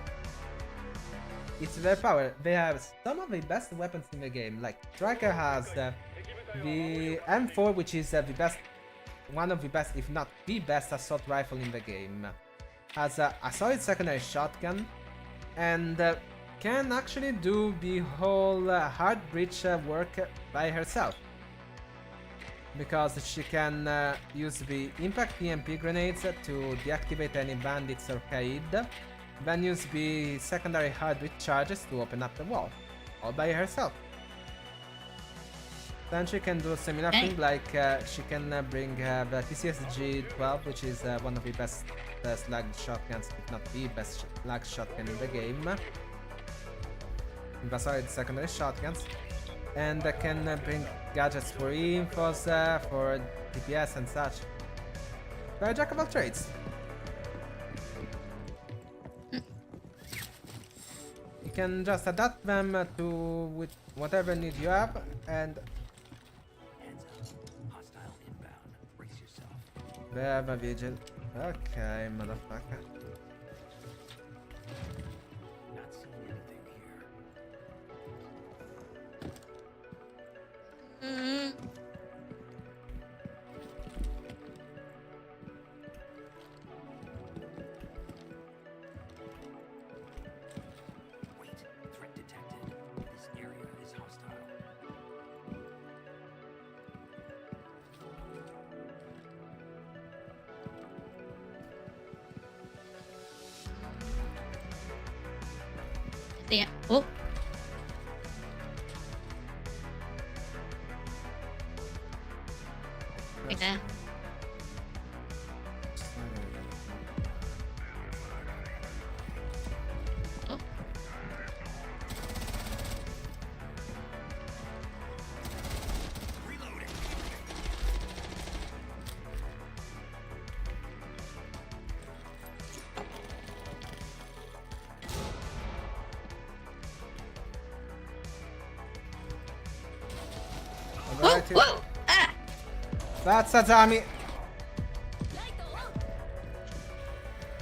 It's their power. They have some of the best weapons in the game. Like Striker has the M4, which is the best, one of the best, if not the best assault rifle in the game. Has a solid secondary shotgun, and can actually do the whole hard breach work by herself. Because she can use the impact EMP grenades to deactivate any bandits or Aight, then use the secondary hard breach charges to open up the wall, all by herself. Then she can do a similar thing, like she can bring the TCSG-12, which is one of the best slug shotguns, if not the best slug shotgun in the game. Solid secondary shotguns, and can bring gadgets for infos, for DPS and such. They're a jack of all trades. You can just adapt them to with whatever need you have, and they have a vigil. Okay, motherfucker. Yeah. Oh. Like that. Oh. Whoa, whoa! Ah! That's Azami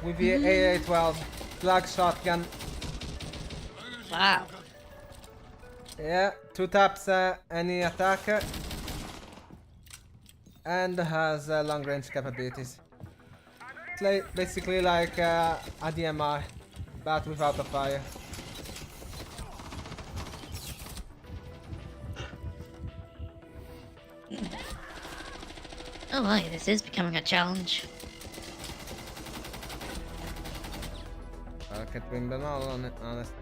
with the AA-12 slug shotgun. Wow. Yeah, 2 taps any attacker, and has long range capabilities. basically like a DMI, but without a fire. Oh my, this is becoming a challenge. I can't win them all on it, honestly.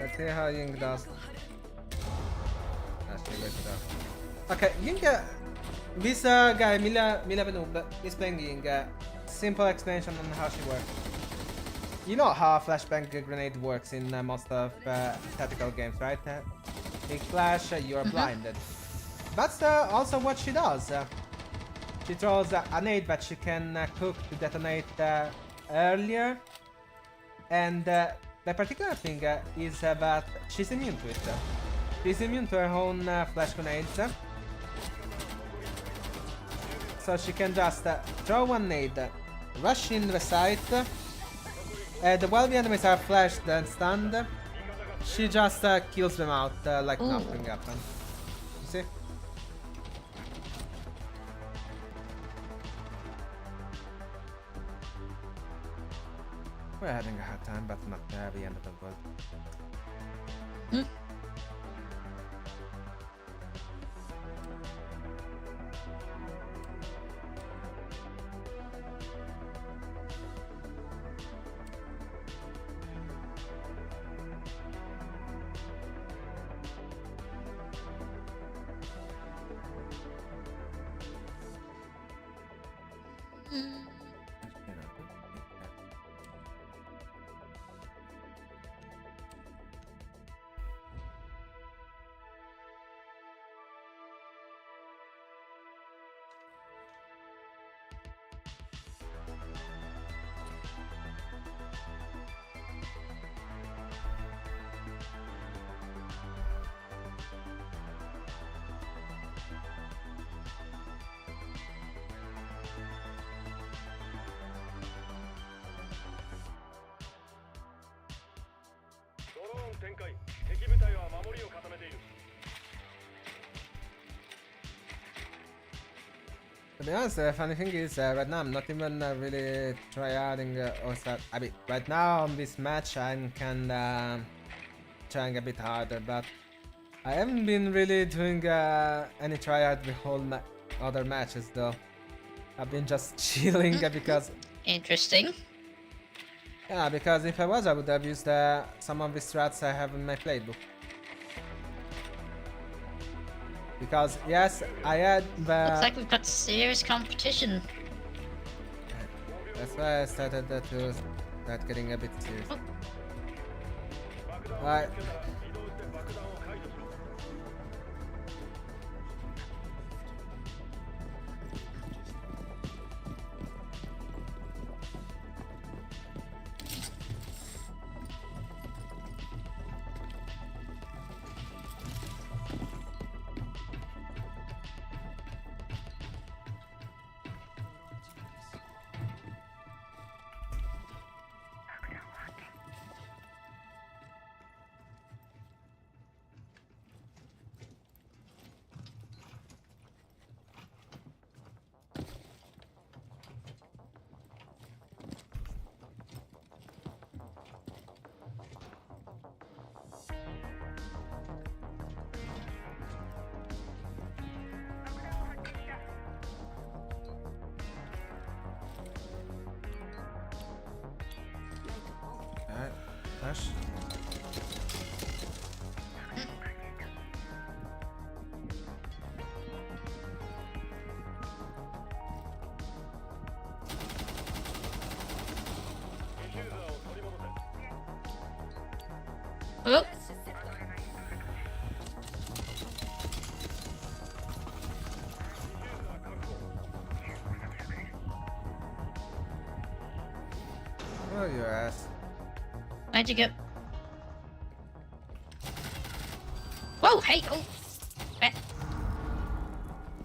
Let's see how Ying does. Actually, wait it out. Okay, Ying, this guy, Mila Noob, is playing Ying. Simple explanation on how she works. You know how a flashbang grenade works in most of tactical games, right? Big flash, you're blinded. That's also what she does. She throws a nade that she can cook to detonate earlier. And the particular thing is that she's immune to it. She's immune to her own flash grenades. So she can just throw one nade, rush in the site, and while the enemies are flashed and stunned, she just kills them out like nothing happened. You see? We're having a hard time, but not the end of the world. To be honest, the funny thing is, right now I'm not even really tryharding or start. I mean, right now on this match I'm kinda trying a bit harder, but I haven't been really doing any tryhard the whole other matches though. I've been just chilling because. Interesting. Yeah, because if I was, I would have used some of the strats I have in my playbook. Because yes, I had the. Looks like we've got serious competition. That's why I started to start getting a bit serious. Oh. Right. Flash. Oh. Oh, your ass. Where'd you go? Whoa, hey, oh.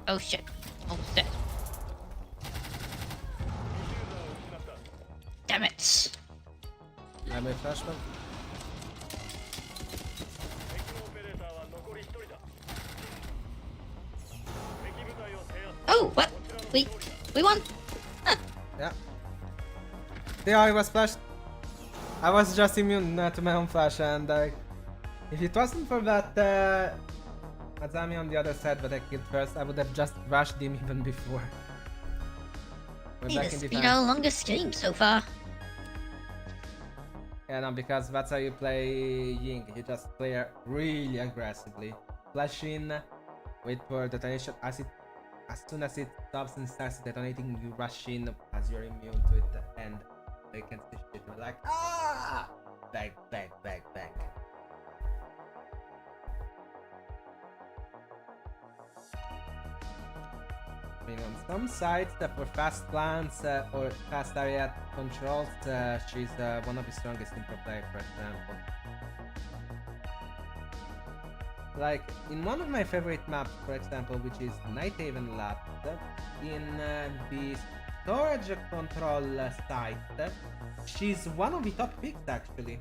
Oh shit. Oh shit. Damn it. I made flashbang. Oh, what? We won? Yeah. Yeah, I was flashed. I was just immune to my own flash, and if it wasn't for that Azami on the other side that I killed first, I would have just rushed him even before. We're Hey, back this in has been defense. our longest game so far. Yeah, no, because that's how you play Ying. You just play really aggressively. Flash in, wait for detonation. As soon as it stops and starts detonating, you rush in as you're immune to it, and they can see shit. You're like, ah! Back. I mean, on some sides for fast plans or fast area controls, she's one of the strongest in pro player, for example. Like, in one of my favorite maps, for example, which is Night Haven Lab, in the storage control site, she's one of the top picks, actually.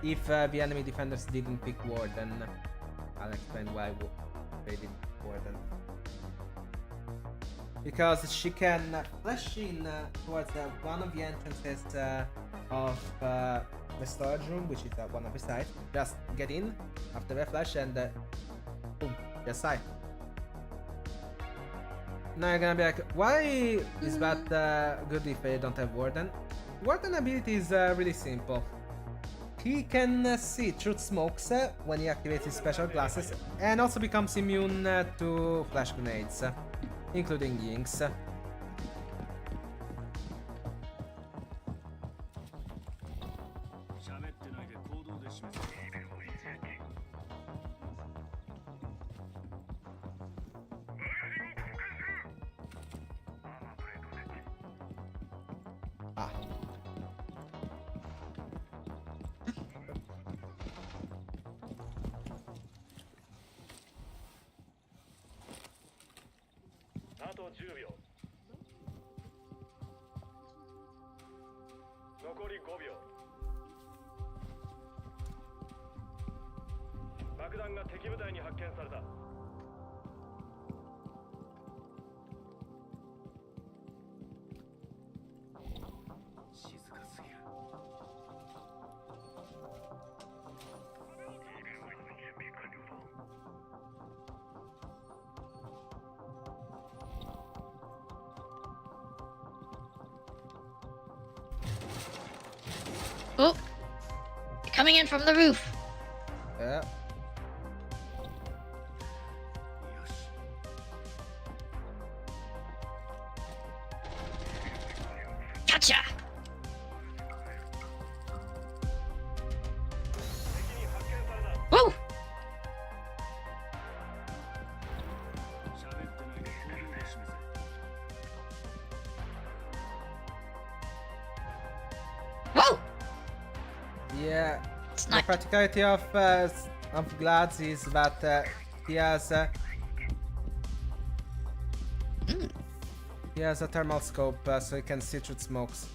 If the enemy defenders didn't pick Warden, I'll explain why they didn't pick Warden. Because she can flash in towards one of the entrances of the storage room, which is one of the sides. Just get in after the flash and boom, just side. Now you're gonna be like, why is that good if they don't have Warden? Warden ability is really simple. He can see through smokes when he activates his special glasses, and also becomes immune to flash grenades, including Ying's. Ah. Oh, coming in from the roof. Yeah. Gotcha. Woo! Whoa! Yeah. The Snipe. practicality of Glads is that he has he has a thermal scope, so he can see through smokes.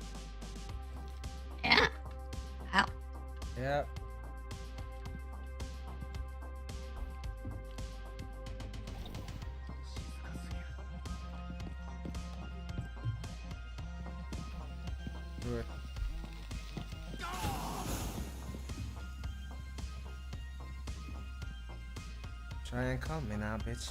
Yeah. Wow. Yeah. Good. Try and call me now, bitch.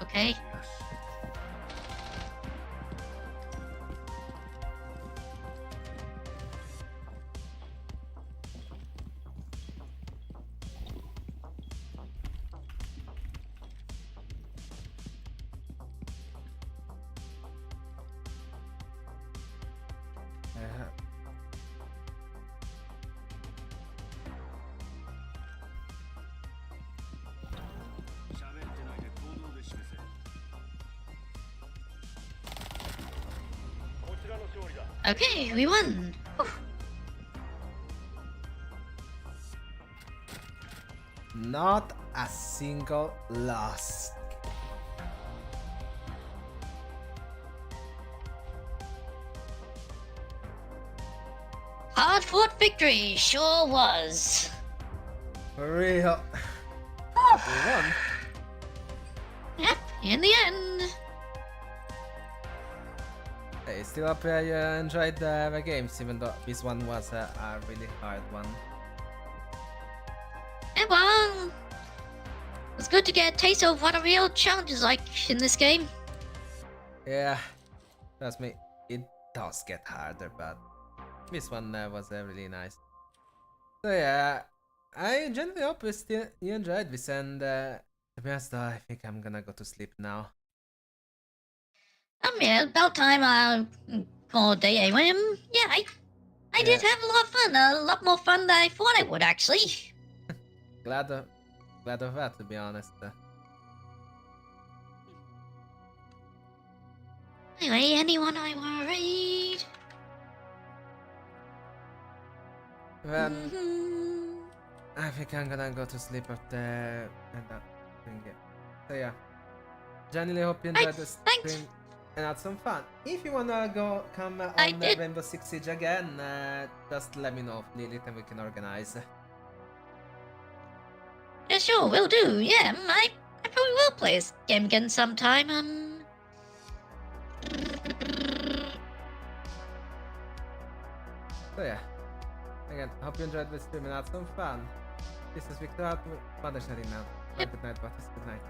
Okay. Okay, we won. Whew. Not a single loss. Hard fought victory, sure was. For real. We won. Yep, in the end. Hey, still hope you enjoyed the games, even though this one was a really hard one. Yeah, well, it's good to get a taste of what a real challenge is like in this game. Yeah, trust me, it does get harder, but this one was really nice. So yeah, I genuinely hope you enjoyed this, and to be honest though, I think I'm gonna go to sleep now. Yeah, about time call day anyway. Yeah, I did Yeah. have a lot of fun. A lot more fun than I thought I would, actually. Glad of that, to be honest. Anyway, anyone I worried? Well, Mhm. I think I'm gonna go to sleep after that thing. So yeah, genuinely hope you enjoyed this thanks. stream and had some fun. If you wanna come I on did. Rainbow Six Siege again, just let me know, Lilith, and we can organize. Yeah, sure, will do. Yeah, I probably will play this game again sometime. So yeah, again, hope you enjoyed this stream and had some fun. This is Victor, Mother Sharina. Yep. Good night, Baptist. Good night.